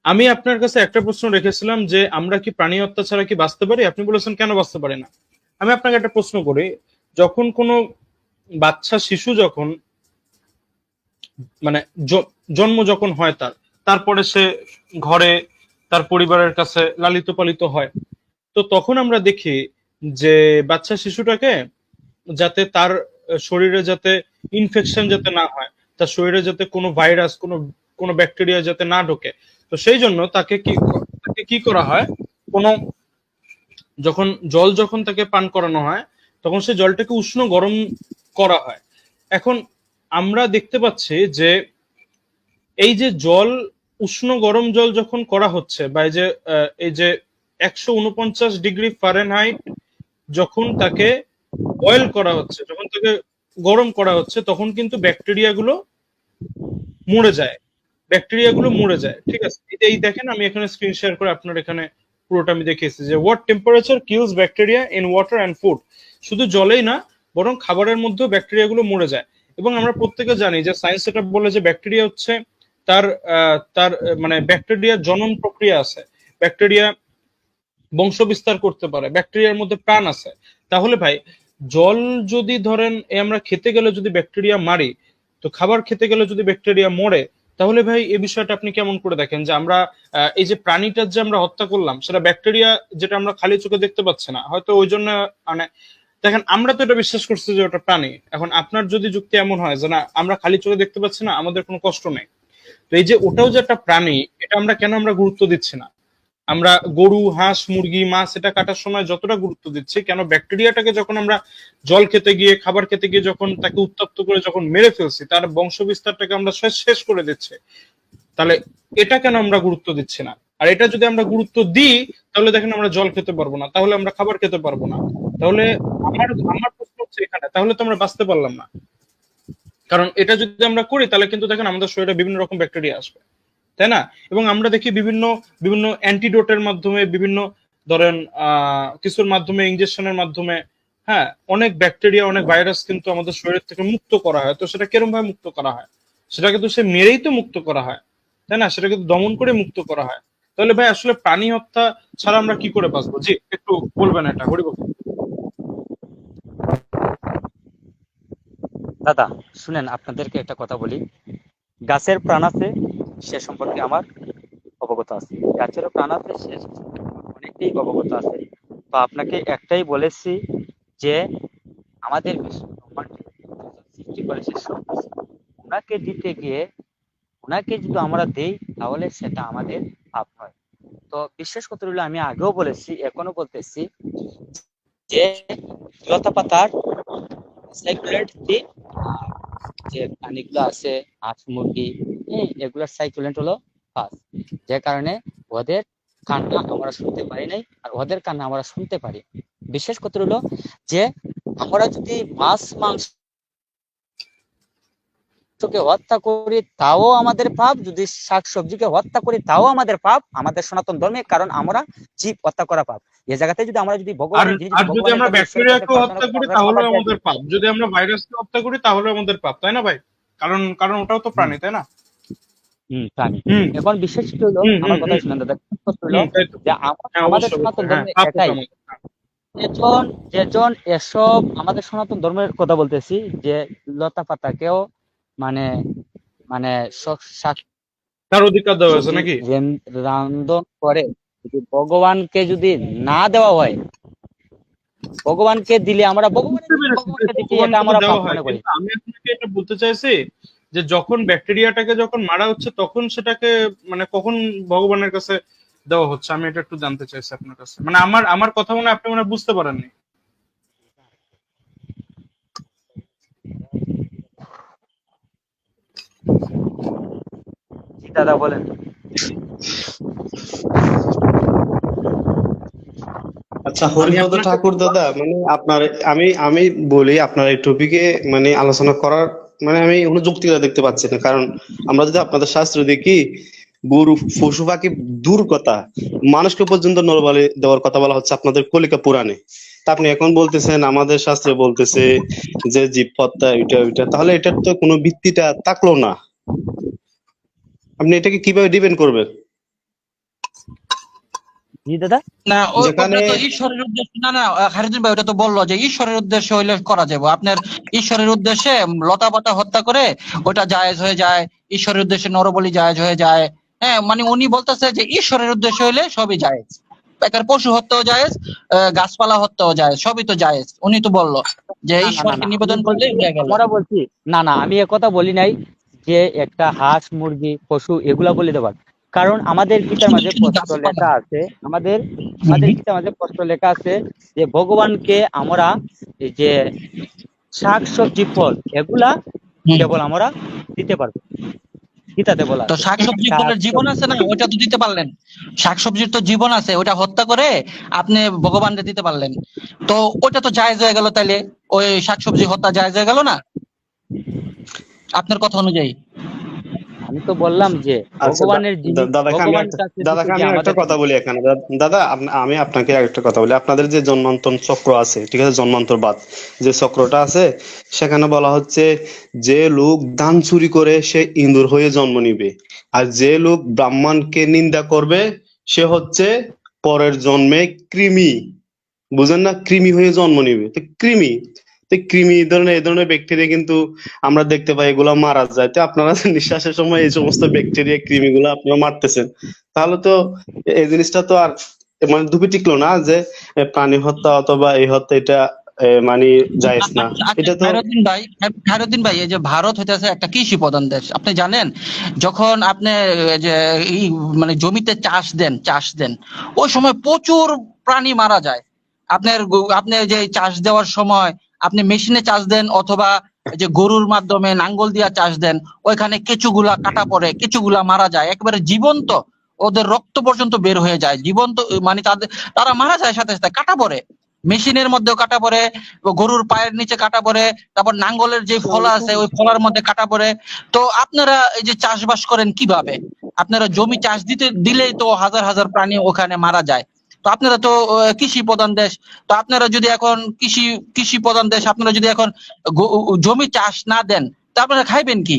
আমি আপনার কাছে একটা প্রশ্ন রেখেছিলাম যে আমরা কি প্রাণী হত্যা ছাড়া কি বাঁচতে পারি? আপনি বলেছেন কেন বাঁচতে পারি না। আমি আপনাকে একটা প্রশ্ন করি, যখন কোনো বাচ্চা শিশু যখন মানে জন্ম যখন হয় তারপরে সে ঘরে তার পরিবারের কাছে লালিত পালিত হয়, তো তখন আমরা দেখি যে বাচ্চা শিশুটাকে যাতে তার শরীরে যাতে ইনফেকশন যাতে না হয়, তার শরীরে যাতে কোনো ভাইরাস কোনো কোনো ব্যাকটেরিয়া যাতে না ঢোকে, তো সেই জন্য তাকে কি করা হয়, কোনো যখন যখন তাকে পান করানো হয় তখন সে জলটাকে উষ্ণ গরম করা হয়। এখন আমরা দেখতে পাচ্ছি যে এই যে জল উষ্ণ গরম জল যখন করা হচ্ছে বা এই যে 149 ডিগ্রি ফারেনহাইট যখন তাকে বয়েল করা হচ্ছে, যখন তাকে গরম করা হচ্ছে, তখন কিন্তু ব্যাকটেরিয়া গুলো মরে যায়, ঠিক আছে। এই দেখেন আমি এখানে স্ক্রিন শেয়ার করে আপনার এখানে পুরোটা আমি দেখিয়েছি যে what temperature kills bacteria in water and food. শুধু জলেই না, বরং খাবারের মধ্যেও ব্যাকটেরিয়া গুলো মরে যায়। এবং আমরা প্রত্যেকে জানি যে সায়েন্স এটা বলে যে ব্যাকটেরিয়া হচ্ছে তার তার মানে ব্যাকটেরিয়ার জনন প্রক্রিয়া আছে, ব্যাকটেরিয়া বংশ বিস্তার করতে পারে, ব্যাকটেরিয়ার মধ্যে প্রাণ আছে। তাহলে ভাই জল যদি ধরেন আমরা খেতে গেলে যদি ব্যাকটেরিয়া মারি, তো খাবার খেতে গেলে যদি ব্যাকটেরিয়া মরে, তাহলে ভাই এই বিষয়টা আপনি কেমন করে দেখেন যে আমরা এই যে প্রাণীটার যে আমরা হত্যা করলাম সেটা ব্যাকটেরিয়া যেটা আমরা খালি চোখে দেখতে পাচ্ছি না, হয়তো ওই জন্য মানে দেখেন আমরা তো এটা বিশ্বাস করছি যে ওটা প্রাণী। এখন আপনার যদি যুক্তি এমন হয় যে না আমরা খালি চোখে দেখতে পাচ্ছি না, আমাদের কোনো কষ্ট নেই, তো এই যে ওটাও যে একটা প্রাণী, এটা আমরা গুরুত্ব দিচ্ছি না? আমরা গরু হাঁস মুরগি মাছ এটা কাটার সময় যতটা গুরুত্ব দিচ্ছি, কেন ব্যাকটেরিয়াটাকে যখন আমরা জল খেতে গিয়ে খাবার খেতে গিয়ে যখন তাকে উত্তপ্ত করে যখন মেরে ফেলছি, তার বংশ বিস্তারটাকে আমরা শেষ করে দিচ্ছি, তাহলে এটা কেন আমরা গুরুত্ব দিচ্ছি না? আর এটা যদি আমরা গুরুত্ব দিই তাহলে দেখেন আমরা জল খেতে পারবো না, তাহলে আমরা খাবার খেতে পারবো না, তাহলে আমার প্রশ্ন হচ্ছে এখানে তাহলে তো আমরা বাঁচতে পারলাম না। কারণ এটা যদি আমরা করি তাহলে কিন্তু দেখেন আমাদের শরীরে বিভিন্ন রকম ব্যাকটেরিয়া আসবে, তাই না? এবং আমরা দেখি বিভিন্ন বিভিন্ন অ্যান্টিডোটের মাধ্যমে, বিভিন্ন ধরেন কিছুর মাধ্যমে, ইনজেকশনের মাধ্যমে, হ্যাঁ, অনেক ব্যাকটেরিয়া অনেক ভাইরাস কিন্তু আমাদের শরীর থেকে মুক্ত করা হয়। তো সেটা কিরকম ভাবে মুক্ত করা হয়? সেটা কিন্তু সে মেরেই তো মুক্ত করা হয়, তাই না? সেটা কিন্তু দমন করে মুক্ত করা হয়। তাহলে ভাই আসলে প্রাণী হত্যা ছাড়া আমরা কি করে বাঁচবো? জি একটু বলবেন এটা হরিবল। দাদা শুনেন, আপনাদেরকে একটা কথা বলি, গাছের প্রাণ আছে সে সম্পর্কে আমার অবগত আছে, গাছেরও প্রাণ আছে সে সম্পর্কে আমার অনেকটাই অবগত আছে। তো আপনাকে একটাই বলেছি যে আমাদের বিশ্ব ব্রহ্মাণ্ডে সৃষ্টি করেছে সব কিছু, ওনাকে দিতে গিয়ে ওনাকে যদি আমরা দেই তাহলে সেটা আমাদের পাপ নয়। তো বিশেষ কথা হলো আমি আগেও বলেছি এখনো বলতেছি যে লতা পাতার সাইকুলেন্ট দিয়ে যে প্রাণীগুলো আছে হাঁস মুরগি, এগুলোর সাইকুলেন্ট হলো ফাস্ট, যে কারণে ওদের কান্না আমরা শুনতে পারি নাই আর ওদের কান্না আমরা শুনতে পারি। বিশেষ কথা হলো যে আমরা যদি মাছ মাংসকে হত্যা করি তাও আমাদের পাপ, যদি শাকসবজিকে হত্যা করি তাও আমাদের পাপ আমাদের সনাতন ধর্মে, কারণ আমরা জীব হত্যা করা পাপ। এই জায়গাতে যদি আমরা যদি আর যদি আমরা ব্যাকটেরিয়াকে হত্যা করি তাহলে আমাদের পাপ, যদি আমরা ভাইরাসকে হত্যা করি তাহলে আমাদের পাপ, তাই না ভাই? কারণ ওটাও তো প্রাণী, তাই না? প্রাণী। এখন বিশেষ হলো আমার কথা শুনেন দাদা, যে আমাদের সনাতন ধর্মে এটাই, যেজন এসব আমাদের সনাতন ধর্মের কথা বলতেছি, যে লতা পাতাকেও মানে মানে তার অধিকার দেওয়া আছে নাকি রান্ধন করে, যদি ভগবানকে যদি না দেওয়া হয়, ভগবানকে দিলে আমরা ভগবানকে দিচ্ছি, এটা আমরা পাপ মনে করি। আমি আপনাকে এটা বলতে চাইছি যে যখন ব্যাকটেরিয়াটাকে যখন মারা হচ্ছে তখন সেটাকে মানে কখন ভগবানের কাছে দেওয়া হচ্ছে, আমি এটা একটু জানতে চাইছি আপনার কাছে। মানে আমার কথা মনে আপনি মনে বুঝতে পারেননি। দাদা বলেন। আচ্ছা হরিপদ ঠাকুর দাদা, মানে আপনার আমি বলি আপনার এই টপিকে মানে আলোচনা করার মানে আমি কোনো যৌক্তিকতা দেখতে পাচ্ছি না। কারণ আমরা যদি আপনাদের শাস্ত্র দেখি, গরু পশু পাখি দূর কথা, মানুষকে পর্যন্ত নরবলি দেওয়ার কথা বলা হচ্ছে আপনাদের কলিকা পুরাণে। তা আপনি এখন বলতেছেন আমাদের শাস্ত্রে বলতেছে যে জীব হত্যা ওইটা, তাহলে এটার তো কোনো ভিত্তিটা থাকলো না। আপনি এটাকে কিভাবে ডিপেন্ড করবেন? জি দাদা। না যেখানে ওটা তো ঈশ্বরের উদ্দেশ্যে, না না খালিদুল ভাই ওটা তো বললো যে ঈশ্বরের উদ্দেশ্যে হইলে করা যাবে। আপনার ঈশ্বরের উদ্দেশ্যে লতা পাতা হত্যা করে ওটা জায়েজ হয়ে যায়, ঈশ্বরের উদ্দেশ্যে নরবলি জায়েজ হয়ে যায়। হ্যাঁ, মানে উনি বলতেছে যে ঈশ্বরের উদ্দেশ্য হইলে সবই জায়েজ, বেকার পশু হত্যাও জায়েজ, গাছপালা হত্যাও জায়েজ, সবই তো জায়েজ। উনি তো বললো যে না না না ঈশ্বরকে না, আমি নিবেদন করলে বলছি, হয়ে গেল। আমরা বলছি, না না আমি কথা বলি নাই যে একটা হাঁস মুরগি পশু এগুলা বলে দেবার। কারণ আমাদের গীতার শুধু মাঝে শুধু স্পষ্ট গাছপালা। লেখা আছে, আমাদের হুম। আমাদের গীতার মাঝে স্পষ্ট লেখা আছে যে ভগবানকে আমরা এই যে শাক সবজি ফল এগুলা হুম। কেবল আমরা দিতে পারবো, গীতাতে বলা তো আছে। শাকসবজি শাক ফলের জীবন আছে না, সবজি, ওটা তো দিতে পারলেন। শাকসবজির তো জীবন আছে, ওটা হত্যা করে আপনি ভগবানকে দিতে পারলেন। তো ওটা তো জায়েজ হয়ে গেল তাইলে, ওই শাকসবজি হত্যা জায়েজ হয়ে গেল না আপনার কথা অনুযায়ী? আমি তো বললাম যে আচ্ছা ভগবানের জিনিস দাদাকে আমি ভগবান একটা কাছে দিতে দাদাকে আমি গিয়ে একটা আমাদের কথা বলি এখানে দাদা আমি আপনাকে একটা কথা বলি। আপনাদের যে জন্মান্তর চক্র আছে, ঠিক আছে, জন্মান্তরবাদ যে চক্রটা আছে, সেখানে বলা হচ্ছে যে লোক দান চুরি করে সে ইঁদুর হয়ে জন্ম নিবে, আর যে লোক ব্রাহ্মণকে নিন্দা করবে সে হচ্ছে পরের জন্মে কৃমি, বুঝেন না, কৃমি হয়ে জন্ম নিবে। তো কৃমি, এই ধরনের ব্যাকটেরিয়া কিন্তু আমরা দেখতে পাই এগুলা মারা যায়। তো আপনারা নিঃশ্বাসের সময় এই সমস্ত ব্যাকটেরিয়া কৃমিগুলো আপনারা মারতেছেন, তাহলে তো এই জিনিসটা তো আর মানে দুপি টিকলো না যে প্রাণী হত্যা অথবা এই হত্যা এটা মানে জায়েজ না। আচ্ছা আচ্ছা, এটা তো খায়রুদ্দিন ভাই, এই যে ভারত হইতেছে একটা কৃষি প্রধান দেশ, আপনি জানেন? যখন আপনি যে এই মানে জমিতে চাষ দেন, ওই সময় প্রচুর প্রাণী মারা যায়। আপনি যে চাষ দেওয়ার সময় আপনি মেশিনে চাষ দেন অথবা এই যে গরুর মাধ্যমে নাঙ্গল দিয়া চাষ দেন, ওইখানে কেঁচুগুলা কাটা পড়ে, কেঁচুগুলা মারা যায় একেবারে জীবন্ত, ওদের রক্ত পর্যন্ত বের হয়ে যায় জীবন্ত, মানে তারা মারা যায় সাথে সাথে, কাটা পড়ে। মেশিনের মধ্যেও কাটা পড়ে, গরুর পায়ের নিচে কাটা পড়ে, তারপর নাঙ্গলের যে ফলা আছে ওই ফলার মধ্যে কাটা পড়ে। তো আপনারা এই যে চাষবাস করেন কিভাবে? আপনারা জমি চাষ দিলেই তো হাজার হাজার প্রাণী ওখানে মারা যায়। তো আপনারা তো কৃষি প্রধান দেশ, তো আপনারা যদি এখন কৃষি প্রধান দেশ, আপনারা যদি এখন জমি চাষ না দেন, তা আপনারা খাইবেন কি?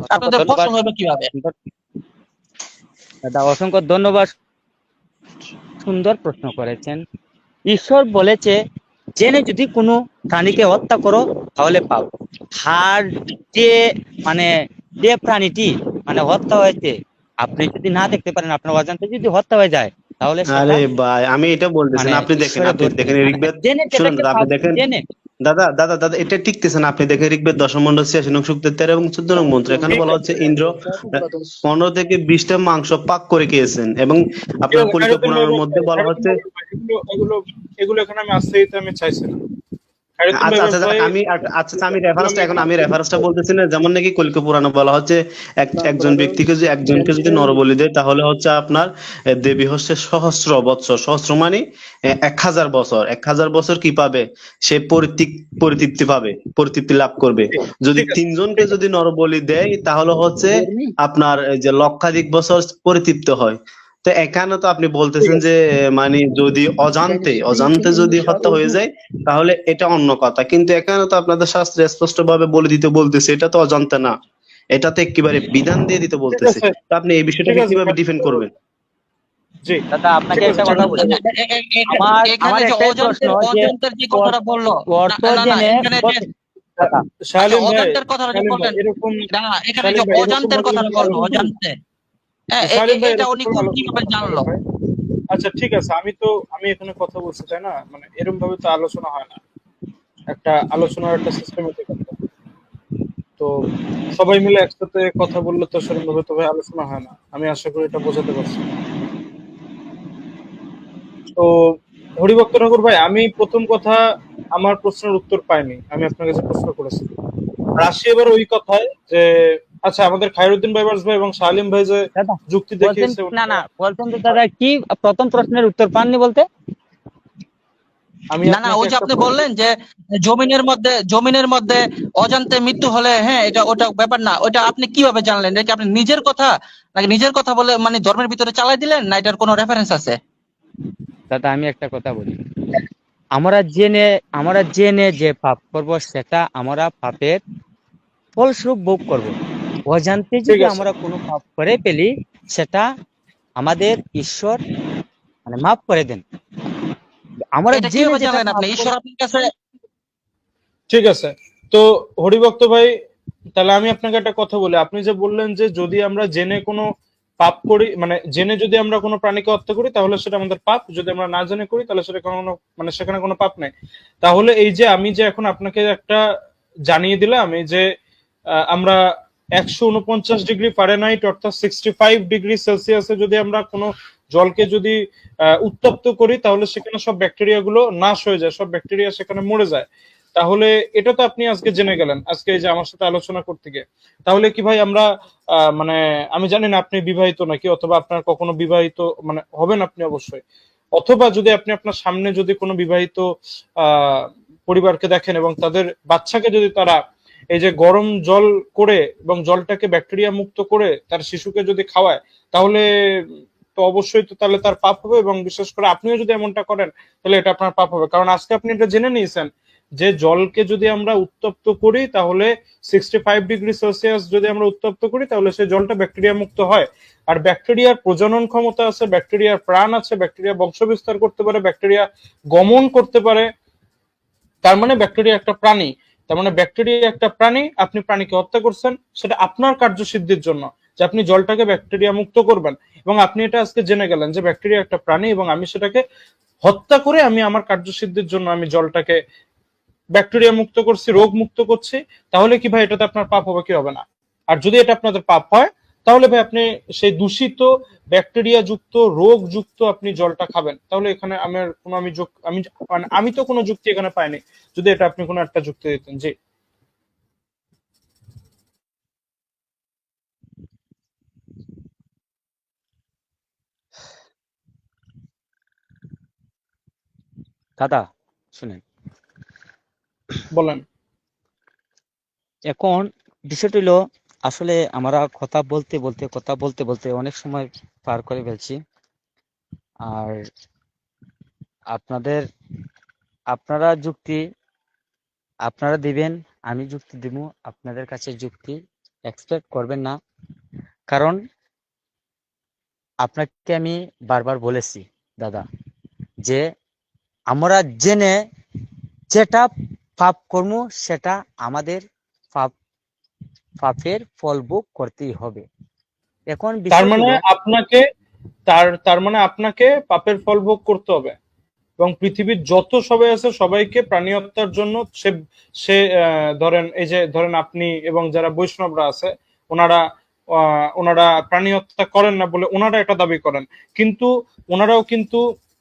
অসংখ্য আপনাদের ধন্যবাদ ফসল হবে কিভাবে? দাদা, অসংখ্য ধন্যবাদ, সুন্দর প্রশ্ন করেছেন। ঈশ্বর বলেছে জেনে যদি কোনো প্রাণীকে হত্যা করো তাহলে পাপ। আর যে মানে যে প্রাণীটি মানে হত্যা হয়েছে আপনি যদি না দেখতে পারেন, আপনার অজান্তে যদি হত্যা হয়ে যায়, তাহলে সেটা আরে ভাই আমি এটা বলতেছেন, মানে আপনি দেখেন, ঈশ্বরের আপনি দোষ দেখেন নেই। মানে ঋগ্বেদ, জেনে শুনুন যেটাকে দাদা, আপনি পাপ দেখেন, জেনে। দাদা এটা টিকতেছে না। আপনি দেখেন ঋগ্বেদ 10ম মণ্ডল 86 নং সূক্তের 13 এবং 14 নং মন্ত্র, এখানে ঠিক বলা আছে, হচ্ছে ইন্দ্র 15 থেকে 20টা মাংস পাক করে খেয়েছেন, এবং ঠিক আপনার আছে কলিকা খায়রুদ্দিন ভাই, পুরাণের মধ্যে বলা খায়রুদ্দিন হচ্ছে। ভাই, এগুলো এগুলো এগুলো এখানে আমি আসতে দিতে আমি চাইছি না। খায়রুদ্দিন আচ্ছা ভাই আচ্ছা ভাই, আমি এগুলো রেফারেন্সটা, এখন আমি রেফারেন্সটা বলতেছি না। যেমন নাকি কলিকা পুরাণে বলা হচ্ছে একজন ব্যক্তিকে যদি একজনকে যদি নরবলি দেয় তাহলে হচ্ছে আপনার দেবী হচ্ছে সহস্র বৎসর, সহস্র মানে 1000 বছর, 1000 বছর কি পাবে সে পরিতৃপ্তি পাবে, পরিতৃপ্তি লাভ করবে। যদি ঠিক আছে, তিনজনকে ঠিক আছে। যদি নরবলি দেয় তাহলে হচ্ছে আপনার এই যে লক্ষাধিক বছর পরিতৃপ্ত হয়। তো এখানে তো আপনি ঠিক বলতেছেন আছে, যে মানে যদি অজান্তে যদি হত্যা হয়ে যায় তাহলে এটা অন্য কথা, কিন্তু এখানে তো আপনাদের শাস্ত্রে স্পষ্ট ভাবে বলে দিতে বলতেছে এটা তো অজান্তে না, এটা তো একেবারে বিধান দিয়ে দিতে ঠিক বলতেছে। আছে, তো আপনি এই ঠিক বিষয়টাকে আছে কিভাবে ডিফেন্ড খায়রুদ্দিন করবেন? ভাই। জি, দাদা, আপনাকে ঠিক আছে একটা কথা বলি। খায়রুদ্দিন ভাই। আমার এখানে আমার যে একটাই প্রশ্ন যে অজান্তের যে কথাটা বললো, অর্থ না না জেনে এখানে যে দাদা, আচ্ছা শালীম ভাই, অজান্তের কথাটা যে শালীম ভাই বললেন, এরকম, না এখানে যে শালীম ভাই এরকম অজান্তের ভাবে কথাটা যদি বললো, আলোচনা, অজান্তে, হ্যাঁ শালীম ভাই এটা এরকম উনি ভাবে আলোচনা কিভাবে করতে পারেন জানলো? ভাই? আচ্ছা ঠিক আছে, আমি এখানে কথা বলছি তাই না, মানে এরকম ভাবে তো আলোচনা হয় না। একটা আলোচনার একটা সিস্টেমেটিক একটা, তো সবাই মিলে একসাথে কথা বললে তো সেরকম ভাবে তো ভাই আলোচনা হয় না। আমি আশা করি এটা বোঝাতে পারছি। তো হরিভক্ত ঠাকুর ভাই, আমি প্রথম কথা আমার প্রশ্নের উত্তর পাইনি, আমি আপনার কাছে প্রশ্ন করেছি। আর আসি এবার ওই কথায় যে আচ্ছা আমাদের খায়রুদ্দিন ভাই এবং শালিম ভাই যে দাদা যুক্তি বলছেন, দেখিয়েছে না ওনারা, না বলছেন যে দাদা কি প্রথম প্রশ্নের উত্তর পাননি বলতে? আমি না না আপনাকে ওই যে একটা আপনি বললেন যে জমিনের মধ্যে অজান্তে মৃত্যু হলে, হ্যাঁ এটা ওটা ব্যাপার না, ওটা আপনি কিভাবে জানলেন? এটা কি আপনি নিজের কথা, নাকি নিজের কথা বলে মানে ধর্মের ভিতরে চালাই দিলেন, না এটার কোনো রেফারেন্স আছে? দাদা আমি একটা কথা বলি, আমরা জেনে আমরা জেনে যে পাপ করব সেটা আমরা পাপের ফলস্বরূপ ভোগ করব। অজান্তে ঠিক যদি আছে, আমরা কোনো পাপ করে ফেলি সেটা আমাদের ঈশ্বর মানে মাফ করে দেন। আমরা এটা জেনে কিভাবে যেটা জানলেন আপনি? পাপ ঈশ্বর আপনার কাছে ঠিক আছে। তো হরিভক্ত ভাই, তাহলে আমি আপনাকে একটা কথা বলি। আপনি যে বললেন যে যদি আমরা জেনে কোনো পাপ করি, মানে জেনে যদি আমরা কোনো প্রাণীকে হত্যা করি তাহলে সেটা আমাদের পাপ, যদি আমরা না জেনে করি তাহলে সেটা কোনো মানে সেখানে কোনো পাপ নেই। তাহলে এই যে আমি যে এখন আপনাকে একটা জানিয়ে দিলাম এই যে আমরা 149 ডিগ্রি ফারেনহাইট অর্থাৎ 65 ডিগ্রি সেলসিয়াসে যদি আমরা কোনো জলকে যদি উত্তপ্ত করি তাহলে সেখানে সব ব্যাকটেরিয়া গুলো নাশ হয়ে যায়, সব ব্যাকটেরিয়া সেখানে মরে যায়। তাহলে এটা তো আপনি আজকে জেনে গেলেন আজকে এই যে আমার সাথে আলোচনা করতে গিয়ে। তাহলে কি ভাই আমরা মানে আমি জানি না আপনি বিবাহিত নাকি, অথবা আপনার কখনো বিবাহিত মানে হবেন আপনি অবশ্যই, অথবা যদি আপনি আপনার সামনে যদি কোনো বিবাহিত আহ পরিবারকে দেখেন এবং তাদের বাচ্চাকে যদি তারা এই যে গরম জল করে এবং জলটাকে ব্যাকটেরিয়া মুক্ত করে তার শিশুকে যদি খাওয়ায়, তাহলে তো অবশ্যই তো তাহলে তার পাপ হবে। এবং বিশেষ করে আপনিও যদি এমনটা করেন তাহলে এটা আপনার পাপ হবে, কারণ আজকে আপনি এটা জেনে নিয়েছেন যে জলকে যদি আমরা উত্তপ্ত করি তাহলে 65 ডিগ্রি সেলসিয়াস যদি আমরা উত্তপ্ত করি তাহলে সেই জলটা ব্যাকটেরিয়া মুক্ত হয়। আর ব্যাকটেরিয়ার প্রজনন ক্ষমতা আছে, ব্যাকটেরিয়ার প্রাণ আছে, ব্যাকটেরিয়া বংশ বিস্তার করতে পারে, ব্যাকটেরিয়া গমন করতে পারে। তার মানে ব্যাকটেরিয়া একটা প্রাণী, তার মানে ব্যাকটেরিয়া একটা প্রাণী, আপনি প্রাণীকে হত্যা করছেন সেটা আপনার কার্যসিদ্ধির জন্য, যে আপনি জলটাকে ব্যাকটেরিয়া মুক্ত করবেন। এবং আপনি এটা আজকে জেনে গেলেন যে ব্যাকটেরিয়া একটা প্রাণী এবং আমি সেটাকে হত্যা করে আমি আমার কার্যসিদ্ধির জন্য আমি জলটাকে ব্যাকটেরিয়া মুক্ত করছি, রোগ মুক্ত করছি। তাহলে কি ভাই এটাতে আপনার পাপ হবে কি হবে না? আর যদি এটা আপনাদের পাপ হয় তাহলে ভাই আপনি সেই দূষিত ব্যাকটেরিয়া যুক্ত রোগ যুক্ত আপনি জলটা খাবেন। তাহলে এখানে আমার কোনো আমি মানে আমি তো কোনো যুক্তি এখানে পাইনি, যদি এটা আপনি কোনো একটা যুক্তি দিতেন। জি দাদা শুনেন, বলেন। এখন বিষয়টা হলো আসলে আমরা কথা বলতে বলতে অনেক সময় পার করে ফেলছি। আর আপনাদের আপনারা যুক্তি আপনারা দিবেন, আমি যুক্তি দিব, আপনাদের কাছে যুক্তি এক্সপেক্ট করবেন না। কারণ আপনাকে আমি বারবার বলেছি দাদা যে আমরা জেনে যেটা পাপ কর্ম সেটা আমাদের পাপ পাপের ফল ভোগ করতেই হবে। এখন তার বিষয় মানে হলো আপনাকে তার মানে আপনাকে পাপের ফল ভোগ করতে হবে এবং পৃথিবীর যত সবাই আছে সবাইকে প্রাণী হত্যার জন্য সে সে ধরেন এই যে ধরেন আপনি এবং যারা বৈষ্ণবরা আছে ওনারা ওনারা প্রাণী হত্যা করেন না বলে ওনারা এটা দাবি করেন, কিন্তু ওনারাও কিন্তু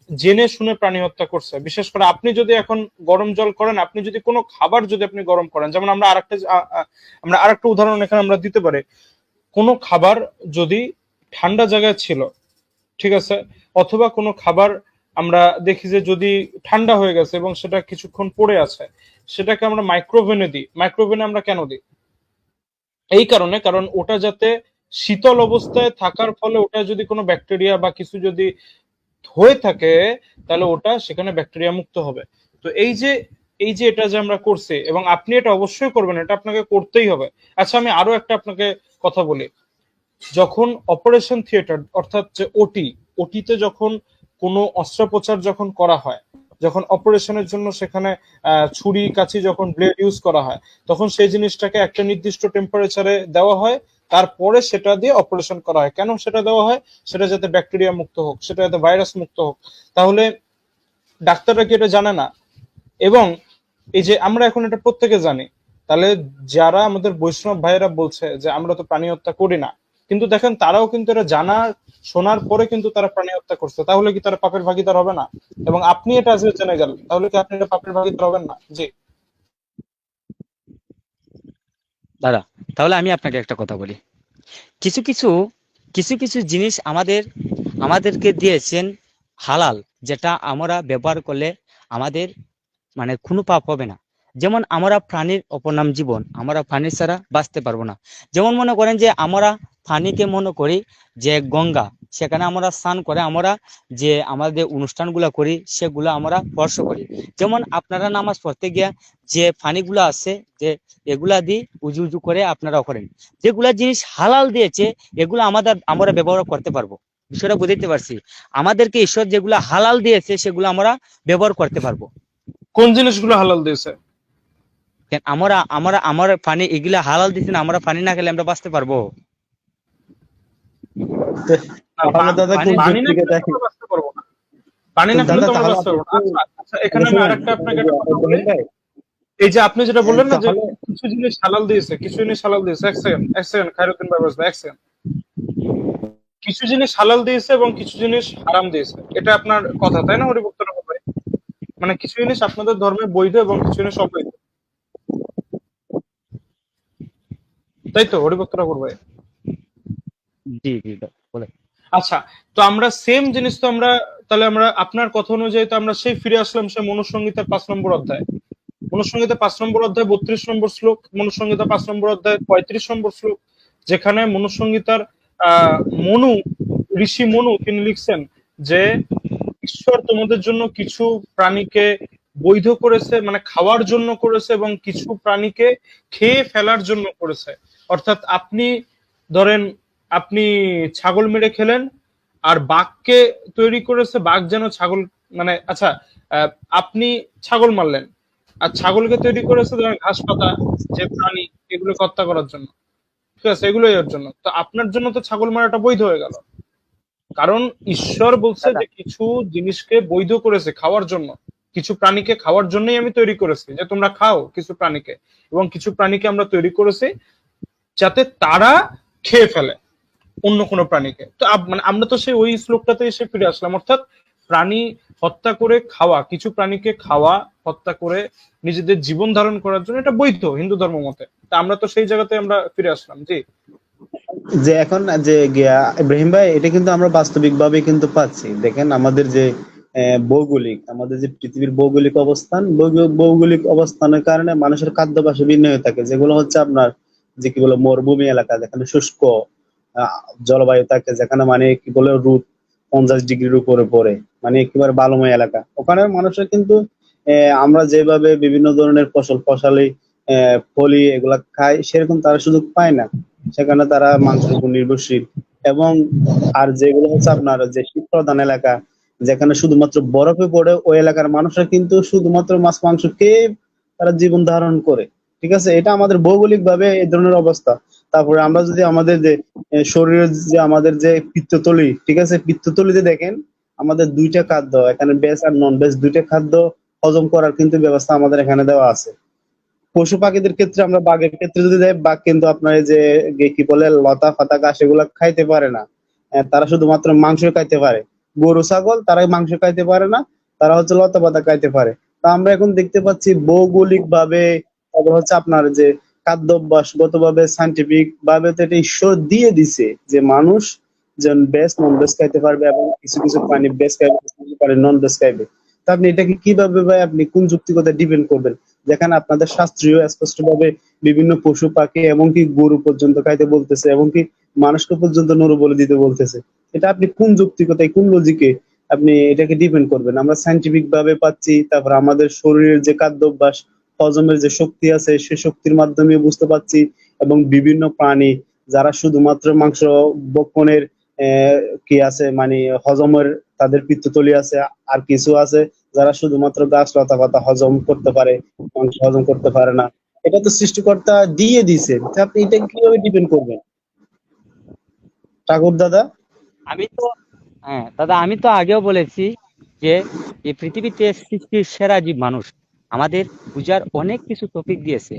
জেনে শুনে প্রাণী হত্যা করছে। বিশেষ করে আপনি যদি এখন গরম জল করেন, আপনি যদি কোনো খাবার যদি আপনি গরম করেন, যেমন আমরা আরেকটা উদাহরণ এখানে আমরা দিতে পারি। কোনো খাবার যদি ঠান্ডা জায়গায় ছিল, ঠিক আছে, অথবা কোনো খাবার আমরা দেখি যে যদি ঠান্ডা হয়ে গেছে এবং সেটা কিছুক্ষণ পড়ে আছে, সেটাকে আমরা মাইক্রোওভেনে দিই। মাইক্রোওভেনে আমরা কেন দিই? এই কারণে, কারণ ওটা যাতে শীতল অবস্থায় থাকার ফলে ওটা যদি কোনো ব্যাকটেরিয়া বা কিছু যদি হয়ে থাকে তাহলে ওটা সেখানে ব্যাকটেরিয়া মুক্ত হবে। তো এই যে এটা যে আমরা করছি এবং আপনি এটা অবশ্যই করবেন, এটা আপনাকে করতেই হবে। আচ্ছা আমি আরো একটা আপনাকে কথা বলি। যখন অপারেশন থিয়েটার অর্থাৎ যে ওটিতে যখন কোনো অস্ত্রোপচার যখন করা হয়, যখন অপারেশনের জন্য সেখানে ছুরি কাঁচি যখন ব্লেড ইউজ করা হয়, তখন সেই জিনিসটাকে একটা নির্দিষ্ট টেম্পারেচারে দেওয়া হয়, তারপরে সেটা দিয়ে অপারেশন করা হয়। কেন সেটা দেওয়া হয়? সেটা যাতে ব্যাকটেরিয়া মুক্ত হোক, সেটা যাতে ভাইরাস মুক্ত হোক। তাহলে ডাক্তাররা কি এটা জানে না? এবং এই যে আমরা এখন এটা প্রত্যেকে জানি, তাহলে যারা আমাদের বৈষ্ণব ভাইয়েরা বলছে যে আমরা তো প্রাণী হত্যা করি না, কিন্তু দেখেন তারাও কিন্তু এটা জানার শোনার পরে কিন্তু তারা প্রাণী হত্যা করছে, তাহলে কি তারা পাপের ভাগীদার হবে না? এবং আপনি এটা আজকে জেনে গেলেন, তাহলে কি আপনি এটা পাপের ভাগীদার হবেন না? জি দাদা, তাহলে আমি আপনাকে একটা কথা বলি। কিছু কিছু কিছু কিছু জিনিস আমাদেরকে দিয়েছেন হালাল, যেটা আমরা ব্যবহার করলে আমাদের মানে কোনো পাপ হবে না। যেমন আমরা প্রাণীর অপর নাম জীবন, আমরা প্রাণী ছাড়া বাঁচতে পারবো না। যেমন মনে করেন যে আমরা পানিকে মনে করি যে গঙ্গা, সেখানে আমরা স্নান করে আমরা যে আমাদের অনুষ্ঠানগুলো করি সেগুলো আমরা স্পর্শ করি। যেমন আপনারা নামাজ পড়তে গিয়া যে পানিগুলো আছে যে এগুলা দিয়ে উজু উজু করে আপনারা করেন, যেগুলা জিনিস হালাল দিয়েছে এগুলো আমরা ব্যবহার করতে পারবো। বিষয়টা বুঝতে পারছি। আমাদেরকে ঈশ্বর যেগুলো হালাল দিয়েছে সেগুলো আমরা ব্যবহার করতে পারবো। কোন জিনিসগুলো হালাল দিয়েছে? কেন আমরা আমরা আমার পানি এগুলা হালাল দিচ্ছে না, আমরা পানি না খেলে আমরা বাঁচতে পারবো? তাহলে দাদা কোন পানি না যুক্তিকে খেলে তো দেখেন? আমরা বাঁচতে পারবো না। পানি তো না খেলে দাদা তো আমরা তাহলে বাঁচতে আপনি পারবো না। আচ্ছা, এখানে আমি শুনুন আরেকটা আপনাকে একটা কথা বলি। ইব্রাহিম ভাই, এই যে আপনি যেটা বললেন না যে তাহলে কিছু জিনিস হালাল দিয়েছে, কিছু জিনিস হালাল দিয়েছে, এক সেকেন্ড খায়রুদ্দিন ভাই বসবে, এক সেকেন্ড। কিছু জিনিস হালাল দিয়েছে এবং কিছু জিনিস হারাম দিয়েছে, এটা আপনার কথা তাই না হরিভক্তরা ভাই? মানে কিছু জিনিস আপনাদের ধর্মে বৈধ এবং কিছু জিনিস অবৈধ, তাই তো হরিভক্তরা ভাই? জি জি বলে। আচ্ছা, তো আমরা সেম জিনিস তো আমরা, তাহলে আমরা আপনার কথা অনুযায়ী তো আমরা সেই ফিরে আসলাম সেই মনুসংহিতার 5 নম্বর অধ্যায়। মনুসংহিতা 5 নম্বর অধ্যায় 32 নম্বর শ্লোক, মনুসংহিতা 5 নম্বর অধ্যায় 35 নম্বর শ্লোক, যেখানে মনুসংহিতার আহ মনু, ঋষি মনু তিনি লিখছেন যে ঈশ্বর তোমাদের জন্য কিছু প্রাণীকে বৈধ করেছে, মানে খাওয়ার জন্য করেছে, এবং কিছু প্রাণীকে খেয়ে ফেলার জন্য করেছে। অর্থাৎ আপনি ধরেন আপনি ছাগল মেরে খেলেন, আর বাঘকে তৈরি করেছে বাঘ যেন ছাগল, মানে আচ্ছা, আপনি ছাগল মারলেন, আর ছাগলকে তৈরি করেছে ধরেন ঘাস পাতা যে প্রাণী, এগুলো হত্যা করার জন্য, ঠিক আছে, এগুলোই এর জন্য। তো আপনার জন্য তো ছাগল মারাটা বৈধ হয়ে গেল, কারণ ঈশ্বর বলছে দাদা যে কিছু জিনিসকে বৈধ করেছে খাওয়ার জন্য, কিছু প্রাণীকে খাওয়ার জন্যই আমি তৈরি করেছি যে তোমরা খাও কিছু প্রাণীকে, এবং কিছু প্রাণীকে আমরা তৈরি করেছি যাতে তারা খেয়ে ফেলে অন্য কোনো প্রাণীকে। তো মানে আমরা তো সেই ওই শ্লোকটাতে এসে ফিরে আসলাম, অর্থাৎ প্রাণী হত্যা করে খাওয়া, কিছু প্রাণীকে খাওয়া, হত্যা করে নিজেদের জীবন ধারণ করার জন্য এটা বৈধ হিন্দু ধর্ম মতে। তা আমরা তো সেই জায়গাতে আমরা ফিরে আসলাম। জি যে এখন যে ইব্রাহিম ভাই, এটা কিন্তু আমরা বাস্তবিক ভাবে কিন্তু পাচ্ছি। দেখেন আমাদের যে ভৌগোলিক, আমাদের যে পৃথিবীর ভৌগোলিক অবস্থান, ভৌগোলিক অবস্থানের কারণে মানুষের খাদ্যাভ্যাস ভিন্ন হয়ে থাকে, যেগুলো হচ্ছে আপনার যে কি বলে মরুভূমি এলাকা, যেখানে শুষ্ক জলবায়ু থাকে, যেখানে মানে কি বলে রোদ 50 ডিগ্রির উপরে পড়ে, মানে একেবারে বালুময় এলাকা। ওখানে মানুষের কিন্তু আমরা যেভাবে বিভিন্ন ধরনের ফসল ফসালি ফলি এগুলা খায়, সেরকম তারা সুযোগ পায় না। সেখানে তারা মাংসের উপর নির্ভরশীল। এবং আর যেগুলো হচ্ছে আপনার যে শীত প্রধান এলাকা, যেখানে শুধুমাত্র বরফে পড়ে, ওই এলাকার মানুষরা কিন্তু শুধুমাত্র মাছ মাংস খেয়ে তারা জীবন ধারণ করে। ঠিক আছে, এটা আমাদের ভৌগোলিক ভাবে এই ধরনের অবস্থা। তারপরে আমরা যদি আমাদের যে শরীরের যে আমাদের যে পিত্তথলি, ঠিক আছে, পিত্তথলিতে দেখেন আমাদের দুইটা খাদ্য, এখানে ভেজ আর নন ভেজ দুইটা খাদ্য হজম করার কিন্তু ব্যবস্থা আমাদের এখানে দেওয়া আছে। পশু পাখিদের ক্ষেত্রে আমরা বাঘের ক্ষেত্রে যদি যাই, বাঘ কিন্তু আপনার এই যে কি বলে লতা পাতা ঘাস এগুলা খাইতে পারে না। তারা শুধুমাত্র মাংস খাইতে পারে। গরু ছাগল তারা মাংস খাইতে পারে না, তারা হচ্ছে লতা পাতা খাইতে পারে। তা আমরা এখন দেখতে পাচ্ছি ভৌগোলিক ভাবে, তারপর হচ্ছে আপনার যে খাদ্যাভ্যাসগত ভাবে, সাইন্টিফিক ভাবে তো এটা ঈশ্বর দিয়ে দিছে যে মানুষ যেন ভেজ নন ভেজ খাইতে পারবে, এবং কিছু কিছু প্রাণী ভেজ খাইবে, কিছু কিছু প্রাণী নন ভেজ খাইবে। তা আপনি এটাকে কিভাবে ভাই, আপনি কোন যুক্তিকতা ডিপেন্ড করবেন? যেখানে আপনাদের শাস্ত্রীয় স্পষ্ট ভাবে বিভিন্ন পশু পাখি এমনকি গরু পর্যন্ত খাইতে বলতেছে, এমনকি মানুষকে পর্যন্ত নরু বলে দিতে বলতেছে। এটা আপনি কোন যৌক্তিকতায়, কোন লজিকে আপনি এটাকে ডিপেন্ড করবেন? আমরা সাইন্টিফিক ভাবে পাচ্ছি, তারপর আমাদের শরীরের যে খাদ্যাভ্যাস, হজমের যে শক্তি আছে, সে শক্তির মাধ্যমে বুঝতে পাচ্ছি। এবং বিভিন্ন প্রাণী যারা শুধুমাত্র মাংস ভক্ষণের কি আছে মানে হজমের, তাদের পিত্তথলি আছে। আর কিছু আছে যারা শুধুমাত্র গাছ লতা পাতা হজম করতে পারে, মাংস হজম করতে পারে না। এটা তো সৃষ্টিকর্তা দিয়ে দিছে, তা আপনি এটা কিভাবে ডিপেন্ড করবেন ঠাকুর দাদা? আমি তো হ্যাঁ দাদা, আমি তো আগেও বলেছি যে এই পৃথিবীতে সৃষ্টির সেরা জীব মানুষ। আমাদের বুঝার অনেক কিছু টপিক দিয়েছে,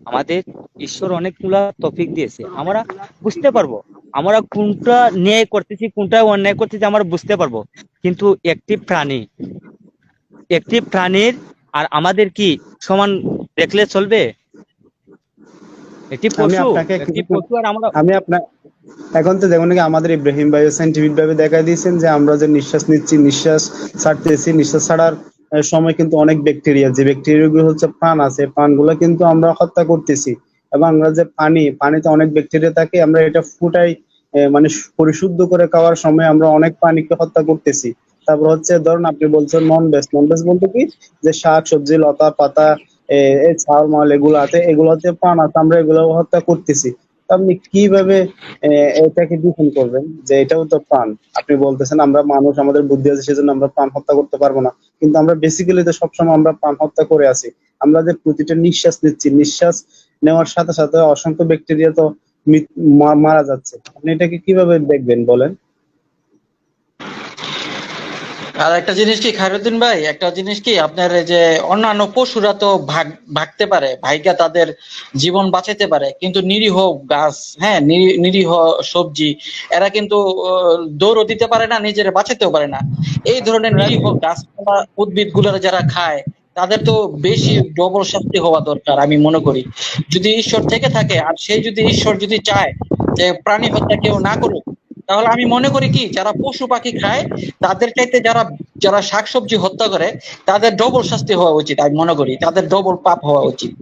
আমাদের ঈশ্বর অনেকগুলা টপিক দিয়েছে, আমরা বুঝতে পারবো আমরা কোনটা ন্যায় করতেছি কোনটা অন্যায় করতেছি আমরা বুঝতে পারবো। কিন্তু একটি প্রাণীর আর আমাদের কি সমান দেখলে চলবে? একটি আমি পশু আপনাকে একটি কিছু, পশু আর আমরা আমি আপনার এখন তো দেখুন কি আমাদের ইব্রাহিম ভাই সাইন্টিফিক ভাবে দেখা দিয়েছেন যে আমরা যে নিঃশ্বাস নিচ্ছি, নিঃশ্বাস ছাড়তেছি, নিঃশ্বাস ছাড়ার সময় কিন্তু অনেক ব্যাকটেরিয়া, যে ব্যাকটেরিয়াগুলো হচ্ছে প্রাণ আছে, প্রাণগুলো কিন্তু আমরা হত্যা করতেছি। এবং আমরা যে পানিতে অনেক ব্যাকটেরিয়া থাকে, আমরা এটা ফুটাই মানে পরিশুদ্ধ করে খাওয়ার সময় আমরা অনেক প্রাণীকে হত্যা করতেছি। তারপর হচ্ছে ধরুন আপনি বলছেন নন ভেজ, নন ভেজ বলতে কি, যে শাক সবজি লতা পাতা এই ছাল মাল এগুলো আছে, এগুলো হচ্ছে প্রাণ আছে, আমরা এগুলো হত্যা করতেছি। তো আপনি কিভাবে এটাকে ডিফেন্ড করবেন যে এটাও তো প্রাণ? আপনি বলতেছেন আমরা মানুষ, আমাদের বুদ্ধি আছে সেজন্য আমরা প্রাণ হত্যা করতে পারবো না, কিন্তু আমরা বেসিক্যালি তো সবসময় আমরা প্রাণ হত্যা করে আছি। আমরা যে প্রতিটা নিঃশ্বাস নিচ্ছি, নিঃশ্বাস নেওয়ার সাথে সাথে অসংখ্য ব্যাকটেরিয়া তো মারা যাচ্ছে। আপনি এটাকে কিভাবে দেখবেন বলেন? আর একটা জিনিস কি খায়রুদ্দিন ভাই, একটা জিনিস কি আপনার এই যে অন্যান্য পশুরা তো ভাগতে পারে, ভাইগা তাদের জীবন বাঁচাতে পারে, কিন্তু নিরীহ গাছ, হ্যাঁ নিরীহ সবজি, এরা কিন্তু দৌড়ও দিতে পারে না, নিজের বাঁচাতেও পারে না। এই ধরনের নিরীহ গাছপালা উদ্ভিদ গুলো যারা খায় তাদের তো বেশি ডবল শাস্তি হওয়া দরকার আমি মনে করি। যদি ঈশ্বর থেকে থাকে আর সেই যদি ঈশ্বর যদি চায় যে প্রাণী হত্যা কেউ না করুক, তাহলে আমি মনে করি কি যারা পশু পাখি খায় তাদের চাইতে যারা যারা শাকসবজি হত্যা করে তাদের ডবল শাস্তি হওয়া উচিত। আমি মনে করি তাদের ডবল পাপ হওয়া উচিত।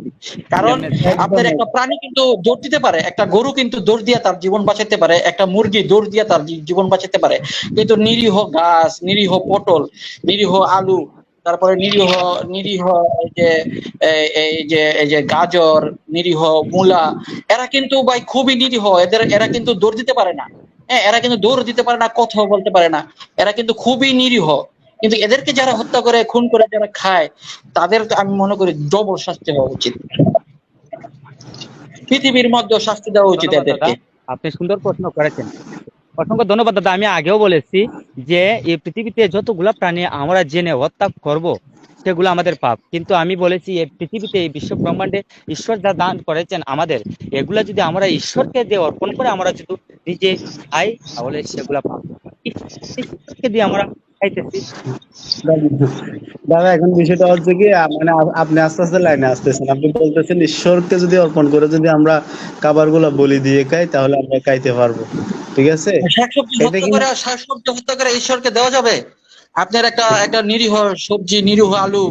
কারণ আপনার একটা প্রাণী কিন্তু দৌড় দিতে পারে, একটা গরু কিন্তু দৌড় দিয়ে তার জীবন বাঁচাতে পারে, একটা মুরগি দৌড় দিয়ে তার জীবন বাঁচাতে পারে, কিন্তু নিরীহ গাছ, নিরীহ পটল, নিরীহ আলু, তারপরে নিরীহ নিরীহ এই যে গাজর, নিরীহ মূলা, এরা কিন্তু ভাই খুবই নিরীহ। এরা কিন্তু দৌড় দিতে পারে না, হ্যাঁ এরা কিন্তু দৌড় দিতে পারে না, কথাও বলতে পারে না, এরা কিন্তু খুবই নিরীহ। কিন্তু এদেরকে যারা হত্যা করে, খুন করে যারা খায়, তাদের আমি মনে করি ডবল শাস্তি হওয়া উচিত, পৃথিবীর মধ্যে শাস্তি দেওয়া উচিত ধন্যবাদ দাদা, এদেরকে। আপনি সুন্দর প্রশ্ন করেছেন। অসংখ্য ধন্যবাদ দাদা। আমি আগেও বলেছি যে এই পৃথিবীতে যতগুলা প্রাণী আমরা জেনে হত্যা করব সেগুলো আমাদের পাপ, কিন্তু আমি বলেছি এই পৃথিবীতে, এই বিশ্ব ব্রহ্মাণ্ডে ঈশ্বর যা দান করেছেন আমাদের, এগুলা যদি আমরা ঈশ্বরকে দিয়ে অর্পণ করে আমরা যদি নিজে খাই তাহলে সেগুলা পাপ। ঈশ্বরকে দিয়ে আমরা খাইতেছি। দাদা এখন বিষয়টা হচ্ছে কি, মানে আপনি আস্তে আস্তে লাইনে আসতেছেন। আপনি বলতেছেন ঈশ্বরকে যদি অর্পণ করে যদি আমরা খাবার গুলা বলি দিয়ে খাই তাহলে আমরা খাইতে পারবো, ঠিক আছে? শাকসবজি এটা হত্যা কিন্তু করে, শাকসবজি হত্যা করে ঈশ্বরকে দেওয়া যাবে? আপনার একটা একটা নিরীহ সবজি, নিরীহ আলু,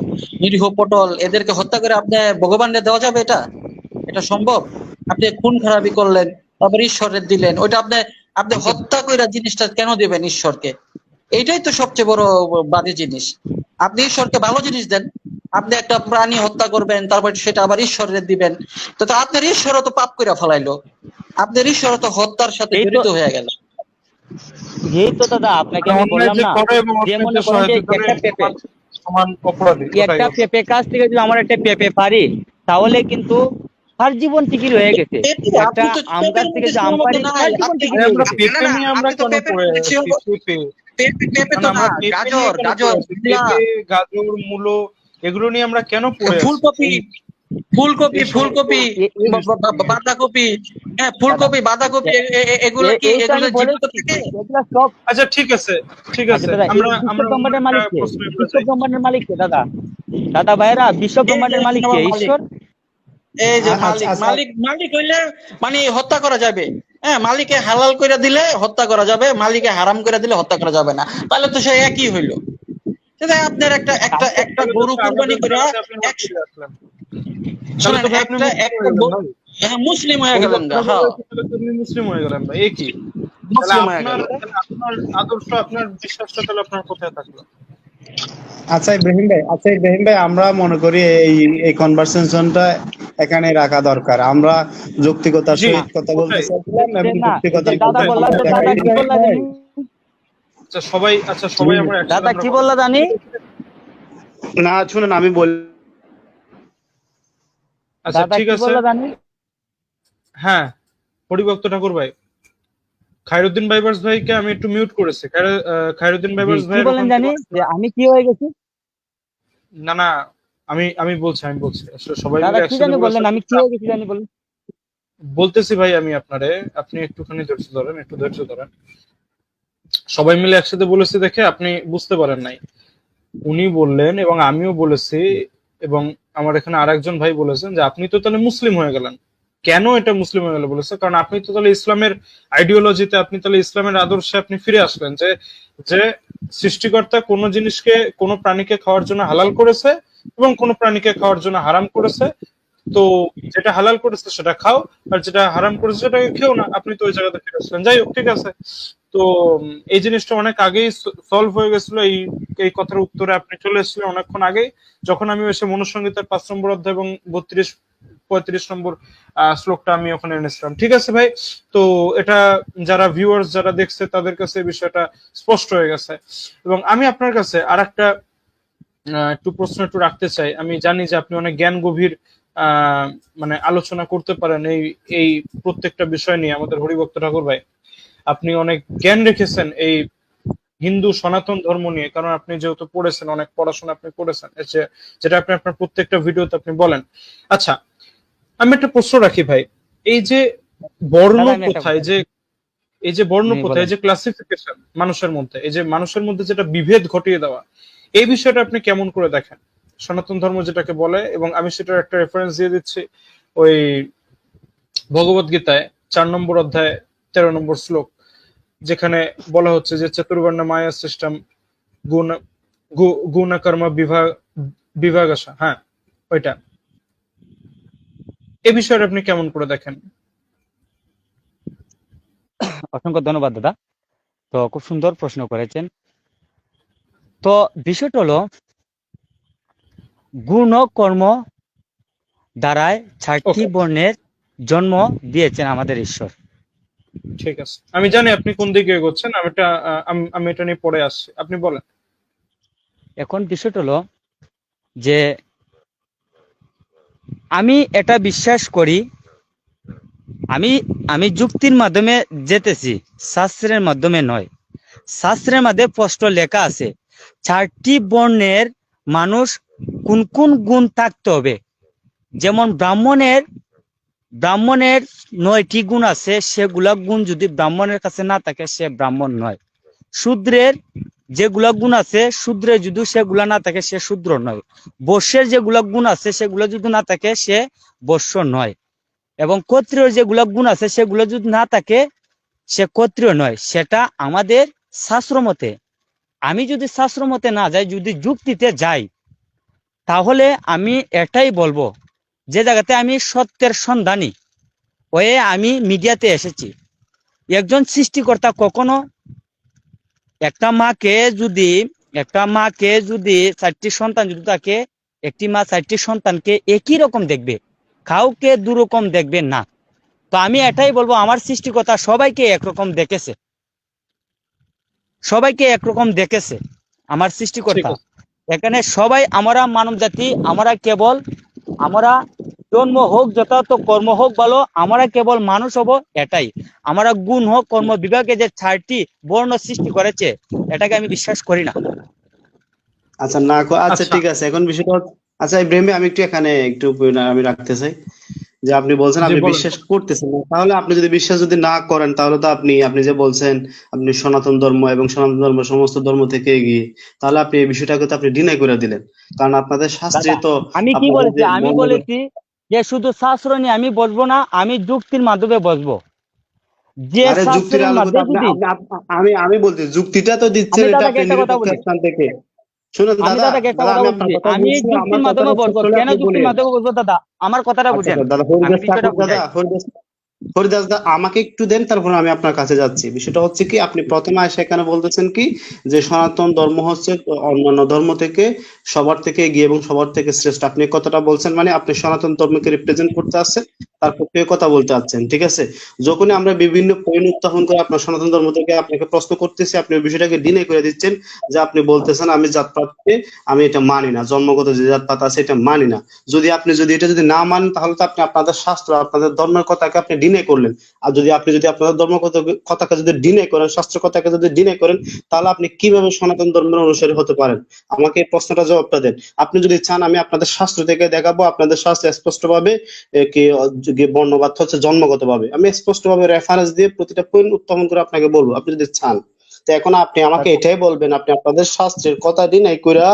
নিরীহ পটল, এদেরকে হত্যা করে আপনি ভগবানকে দেওয়া যাবে? এটা এটা সম্ভব? আপনি খুন খারাপি করলেন, তারপর ঈশ্বরের দিলেন, ওইটা আপনি আপনি হত্যা কইরা জিনিসটা কেন দিবেন ঈশ্বরকে? এইটাই তো সবচেয়ে বড় বাজে জিনিস। আপনি ঈশ্বরকে ভালো জিনিস দেন, আপনি একটা প্রাণী হত্যা করবেন তারপর সেটা আবার ঈশ্বরের দিবেন, তো তো আপনার ঈশ্বরও তো পাপ কইরা ফেলাইলো, আপনার ঈশ্বরও তো হত্যার সাথে এই তো জড়িত হয়ে গেল। এই তো দাদা আপনাকে আমি অন্যায় বললাম যে না, করে এবং যে অন্যায় মনে যে করেন যে সহায়তা করে একটা পেঁপে, সমান অপরাধী, ওটাই একটা হলো। পেঁপে গাছ থেকে যদি আমরা একটা পেঁপে পারি তাহলে কিন্তু তার জীবন টিকি রয়ে গেছে। পেঁপে, একটা আপনি তো আম গাছ পেঁপের থেকে মধ্যে যে আম সীমাবদ্ধ পারি নাই, তার জীবন আপনি টিকি আরে রয়ে আমরা গেছে। পেঁপে না, নিয়ে আমরা আপনি তো কেন পেঁপের পড়ে মধ্যে আছি? সীমাবদ্ধ, পেঁপে পেঁপে না তো না, না, আমরা পেঁপে গাজর নিয়ে কেন পড়ে গাজর আছি? মূলা, পেঁপে, গাজর, মূলো, এগুলো নিয়ে আমরা কেন পড়ে আছি? ফুলকপি, ফুলকপি, এই ফুলকপি, জিনিসগুলো। বাঁধাকপি, হ্যাঁ দাদা ফুলকপি, বাঁধাকপি, এগুলো কি, এই তো এগুলো আমি জীবিত বলেছি থাকে? এগুলা সব। আচ্ছা ঠিক আছে, ঠিক আচ্ছা আছে, দাদা, এই আমরা বিশ্ব আমরা অন্য ব্রহ্মাণ্ডের একটা মালিক কে? প্রশ্নে আমরা বিশ্ব যাই। ব্রহ্মাণ্ডের মালিক কে দাদা? দাদা ভাইরা, বিশ্ব এই যে ব্রহ্মাণ্ডের মালিক কে? আমার মালিক, ঈশ্বর। এই যে আচ্ছা মালিক, আচ্ছা মালিক মালিক হইলে মানে হত্যা করা যাবে, হ্যাঁ মালিকে হালাল করে দিলে হত্যা করা যাবে, মালিকে হারাম করে দিলে হত্যা করা যাবে না, তাহলে তো সে একই হইলো। সেটা আপনার একটা একটা তাহলে একটা তাহলে তো গরু কুরবানি আমাদের করে ধারাতে আপনি আবার একশো, ফিরে আসলেন। তাহলে শুনেন তো ভাই আপনি একটা মুসলিম একটা হয়ে গেলেন ভাই। হ্যাঁ মুসলিম হয়ে ওই গেলেন গা, কথাটা বলে হ্যাঁ তাহলে তো আপনি মুসলিম হয়ে গেলেন ভাই, এ কি? তাহলে মুসলিম হয়ে আপনার গেল। তাহলে আপনার আদর্শ, আপনার বিশ্বাসটা তাহলে আপনার কোথায় থাকলো? আচ্ছা ইব্রাহিম ভাই, আমরা মনে করি এই এই কনভারসেশনটা এখানে রাখা দরকার। আমরা যৌক্তিকতার জি, না, সহিত কথা বলতে ওটাই। চাচ্ছিলাম যে এবং না, এই যে যৌক্তিকতার দাদা মাধ্যমে বললা, আমরা যে দেখাই। দাদা কি ইব্রাহিম বললা ভাই, জানি? আচ্ছা সবাই জি আমরা একসাথে দাদা আমরা কি কথা বললা বলি। জানি? না শুনেন আমি বলি। আচ্ছা দাদা ঠিক কি আছে। বললা জানি? হ্যাঁ, হরিভক্ত ঠাকুর ভাই, খায়রুদ্দিন বাইবার্স ভাইকে আমি একটু মিউট করেছি। খায়রুদ্দিন জি, বাইবার্স কি ভাইয়ের বলেন ওখান থেকে জানি যে আমি কি হয়ে গেছি? না না, আমি বলছি আসলে সবাই দাদা মিলে কি একসাথে জানি বলে বললেন, আমি কি হয়ে গেছি জানি বলেন? বলতেছি ভাই আমি আপনারে, আপনি একটুখানি ধৈর্য ধরেন, একটু ধৈর্য ধরেন। সবাই মিলে একসাথে বলেছি দেখে আপনি বুঝতে পারেন নাই। উনি বললেন এবং আমিও বলেছি, এবং আমার এখানে আরেকজন ভাই বলেছেন যে আপনি তো তাহলে মুসলিম হয়ে গেলেন। কেন এটা মুসলিম হয়ে গেল বলেছে? কারণ আপনি তো তাহলে ইসলামের আইডিওলজিতে, আপনি তাহলে ইসলামের আদর্শে আপনি ফিরে আসলেন, যে যে সৃষ্টিকর্তা কোন জিনিসকে, কোন প্রাণীকে খাওয়ার জন্য হালাল করেছে এবং কোন প্রাণীকে খাওয়ার জন্য হারাম করেছে। তো যেটা হালাল করেছে সেটা খাও, আর যেটা হারাম করেছে সেটাকে খেও না। আপনি তো ওই জায়গাতে ফিরে আসলেন। যাই হোক, ঠিক আছে। তো এই জিনিসটা অনেক আগেই সলভ হয়ে গেছিল। এই এই কথার উত্তরে আপনি চলে এসেছিলেন অনেকক্ষণ আগেই, যখন আমি এসে মনুসংহিতার 5 নম্বর অধ্যায় এবং 32 35 নম্বর শ্লোকটা আমি ওখানে এনেছিলাম। ঠিক আছে ভাই, তো এটা যারা ভিউয়ার্স যারা দেখছে তাদের কাছে এই বিষয়টা স্পষ্ট হয়ে গেছে। এবং আমি আপনার কাছে আরেকটা একটু প্রশ্ন একটু রাখতে চাই। আমি জানি যে আপনি অনেক জ্ঞান গভীর মানে আলোচনা করতে পারেন এই এই প্রত্যেকটা বিষয় নিয়ে। আমাদের হরিভক্ত ঠাকুর ভাই, আপনি অনেক জ্ঞান রেখেছেন এই হিন্দু সনাতন ধর্ম নিয়ে, কারণ আপনি যেহেতু পড়েছেন, অনেক পড়াশোনা আপনি করেছেন, যেটা আপনি আপনার প্রত্যেকটা ভিডিওতে আপনি বলেন। আচ্ছা, আমি একটা প্রশ্ন রাখি ভাই, এই যে বর্ণ দাদা আমি একটা প্রথায় যে এই যে বর্ণ জি, প্রথায় বলেন। এই যে ক্লাসিফিকেশন মানুষের মধ্যে, এই যে মানুষের মধ্যে যেটা বিভেদ ঘটিয়ে দেওয়া, এই বিষয়টা আপনি কেমন করে দেখেন? সনাতন ধর্ম যেটাকে বলে, এবং আমি সেটার একটা রেফারেন্স দিয়ে দিচ্ছি, ওই ভগবত গীতায় 4 নম্বর অধ্যায় 13 নম্বর শ্লোক, যেখানে বলা হচ্ছে যে চতুর্বর্ণ মায়া সিস্টেম গুণ গুণ কর্ম বিভাগ আসা, হ্যাঁ ওইটা, এই বিষয়টা আপনি কেমন করে দেখেন? অসংখ্য ধন্যবাদ দাদা। তো খুব সুন্দর প্রশ্ন করেছেন। তো বিষয়টা হলো গুণ ও কর্ম দ্বারায় 4টি ওকে, বর্ণের জন্ম দিয়েছেন আমাদের ঈশ্বর। ঠিক আছে, আমি জানি আপনি কোন দিকে এগোচ্ছেন, আমি এটা নিয়ে পড়ে আসছি, আপনি বলেন। এখন বিষয়টা হলো যে আমি এটা বিশ্বাস করি, আমি আমি যুক্তির মাধ্যমে যেতেছি, শাস্ত্রের মাধ্যমে নয়। শাস্ত্রের মধ্যে স্পষ্ট লেখা আছে 4টি বর্ণের মানুষ কোন কোন গুণ থাকতে হবে। যেমন ব্রাহ্মণের 9টি গুণ আছে, সেগুলা গুণ যদি ব্রাহ্মণের কাছে না থাকে সে ব্রাহ্মণ নয়। শূদ্রের যেগুলা গুণ আছে, শূদ্রের যদি সেগুলা না থাকে সে শূদ্র নয়। বৈশ্যের যেগুলা গুণ আছে সেগুলো যদি না থাকে সে বৈশ্য নয়। এবং ক্ষত্রিয়র যেগুলা গুণ আছে সেগুলো যদি না থাকে সে ক্ষত্রিয় নয়। সেটা আমাদের শাস্ত্র মতে। আমি যদি শাস্ত্র মতে না যাই, যদি যুক্তিতে যাই, তাহলে আমি এটাই বলবো, যে জায়গাতে আমি সত্যের সন্ধানী হয়ে আমি মিডিয়াতে এসেছি। একজন সৃষ্টিকর্তা কখনো একটা মাকে যদি 4টি সন্তান যদি থাকে, একটি মা 4টি সন্তানকে একই রকম দেখবে, কাউকে দুরকম দেখবে না। তো আমি এটাই বলবো, আমার সৃষ্টিকর্তা সবাইকে একরকম দেখেছে, সবাইকে একরকম দেখেছে আমার ঠিক সৃষ্টিকর্তা। আছে, এখানে সবাই আমরা মানব জাতি, আমরা জন্ম হোক যথার্থ, কর্ম হোক ভালো, আমরা কেবল মানুষ হব, এটাই। আমরা গুণ হোক কর্ম বিভাগে যে 4টি বর্ণ সৃষ্টি করেছে, এটাকে আমি বিশ্বাস করি না। আচ্ছা আচ্ছা আচ্ছা, ঠিক আছে, এখন বিষয়টা আচ্ছা ইব্রাহিম ভাই, আমি এখানে একটু আমি রাখতে চাই যে আপনি বলছেন জি আপনি বলেন। বিশ্বাস করতেছেন না, তাহলে আপনি যদি বিশ্বাস যদি না করেন, তাহলে তো আপনি যে বলছেন আপনি সনাতন ধর্ম এবং সনাতন ধর্ম সমস্ত ধর্ম থেকে এগিয়ে, তাহলে আপনি এই বিষয়টাকে তো আপনি ডিনাই করে দিলেন। কারণ আপনাদের শাস্ত্রে দাদা তো আমি কি আপনাদের বলেছি? যে আমি বলেছি যে শুধু শাস্ত্র নিয়ে আমি বসবো না, আমি যুক্তির মাধ্যমে বসবো। যে আরে যুক্তির শাস্ত্রের আলোকে তো মধ্যে আপনি যদি আমি বলছি যুক্তিটা তো দিচ্ছেন, আমি এটা দাদাকে আপনি একটা কথা নিরপেক্ষ বলি, স্থান থেকে। শুনুন আমি দাদা, দাদাকে একটা দাদা কথা আমি আপনার বলছি, কথা আমি বলছি, যুক্তির আমার মাধ্যমে কথাটা শেষ বসবো। হলে কেন আপনি যুক্তির বলেন। মাধ্যমে বসবো দাদা? আমার কথাটা আচ্ছা বুঝেন, আচ্ছা, দাদা আমি হরিদাস বিষয়টা ঠাকুর, দাদা বুঝাই। হরিদাস দা আমাকে একটু দেন, তারপর আমি আপনার কাছে যাচ্ছি। বিষয়টা হচ্ছে কি, আপনি প্রথমে এসে এখানে বলতেছেন কি যে সনাতন ধর্ম হচ্ছে অন্যান্য ধর্ম থেকে সবার থেকে এগিয়ে এবং সবার থেকে শ্রেষ্ঠ। আপনি এই কথাটা বলছেন মানে আপনি সনাতন ধর্মকে রিপ্রেজেন্ট করতে আসছেন, তার পক্ষে কথা বলতে আসছেন, ঠিক আছে? যখনই আমরা বিভিন্ন পয়েন্ট উত্থাপন করে আপনার সনাতন ধর্ম থেকে আপনাকে প্রশ্ন করতেছি, আপনি ওই বিষয়টাকে ডিনাই করে দিচ্ছেন, যে আপনি বলতেছেন আমি জাতপাতকে আমি এটা মানি না, জন্মগত যে জাতপাত আছে এটা মানি না। যদি এটা যদি না মানেন, তাহলে তো আপনি আপনাদের শাস্ত্র আপনাদের ধর্মের কথাকে আপনি ডিনে করলেন। আর যদি আপনাদের ধর্ম কথাকে যদি ডিনে করেন, শাস্ত্র কথাকে যদি ডিনে করেন, তাহলে আপনি কিভাবে সনাতন ধর্মের অনুসারী হতে পারেন? আমাকে এই প্রশ্নটা জবাবটা দেন। আপনি যদি চান আমি আপনাদের শাস্ত্র থেকে দেখাবো, আপনাদের শাস্ত্রে স্পষ্ট ভাবে কি বর্ণবাদ হচ্ছে জন্মগত ভাবে, আমি স্পষ্ট ভাবে রেফারেন্স দিয়ে প্রতিটা পয়েন্ট উত্থাপন করে আপনাকে বলবো, আপনি যদি চান। তো এখন আপনি আমাকে এটাই বলবেন, আপনি আপনাদের শাস্ত্রের কথা ডিনাই কইরা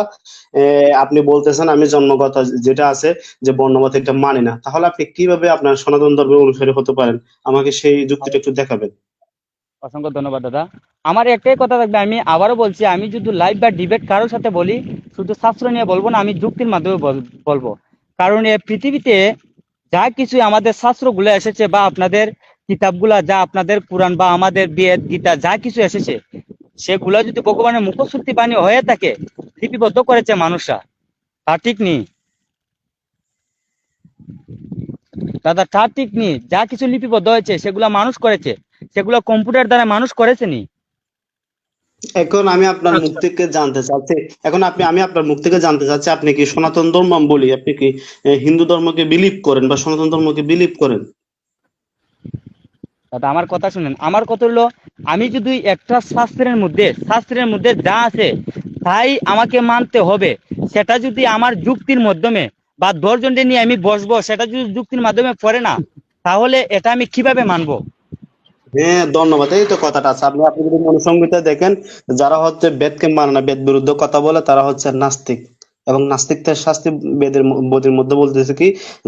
আপনি বলতেছেন আমি জন্মগত যেটা আছে যে বর্ণমত এটা মানি না, তাহলে আপনি কিভাবে আপনার সনাতন ধর্মের অনুসারী হতে পারেন? আমাকে সেই যুক্তিটা একটু দেখাবেন। অসংখ্য ধন্যবাদ দাদা। আমার একটাই কথা থাকবে, আমি আবারও বলছি, আমি যদি লাইভ বা ডিবেট কারোর সাথে বলি, শুধু শাস্ত্র নিয়ে বলবো না, আমি যুক্তির মাধ্যমে বলবো। কারণ এই পৃথিবীতে যা কিছু আমাদের শাস্ত্রগুলো এসেছে, বা আপনাদের কিতাবগুলা, যা আপনাদের কোরআন বা আমাদের বেদ গীতা যা কিছু এসেছে, সেগুলো যদি ভগবানের মুখশ্রুতি বাণী হয়ে থাকে, লিপিবদ্ধ করেছে মানুষরা, তা ঠিক নেই। দাদা তা ঠিক নেই, যা কিছু লিপিবদ্ধ হয়েছে সেগুলা মানুষ করেছে, সেগুলো কম্পিউটার দ্বারা মানুষ করেছে নি। এখন আমি আপনার মুখ আচ্ছা থেকে জানতে চাচ্ছি, এখন আমি আপনার মুখ থেকে জানতে চাচ্ছি, আপনি কি সনাতন ধর্ম বলি, আপনি কি হিন্দু ধর্মকে বিলিভ করেন বা সনাতন ধর্মকে বিলিভ করেন? দাদা আমার কথা শুনেন, আমার কথা হলো, আমি যদি একটা শাস্ত্রের মধ্যে যা আছে তাই আমাকে মানতে হবে। সেটা যদি আমার যুক্তির মাধ্যমে বা 10 জনকে নিয়ে আমি বসবো, সেটা যদি যুক্তির মাধ্যমে পড়ে না, তাহলে এটা আমি কিভাবে মানবো? হ্যাঁ, ধন্যবাদ। এই তো কথাটা আছে। আপনি যদি মনুসংহিতা দেখেন, যারা হচ্ছে বেদকে মানে না, বেদ বিরুদ্ধ কথা বলে, তারা হচ্ছে নাস্তিক। এবং নাস্তিকদের শাস্তি বেদের মধ্যে বলতেছে কি,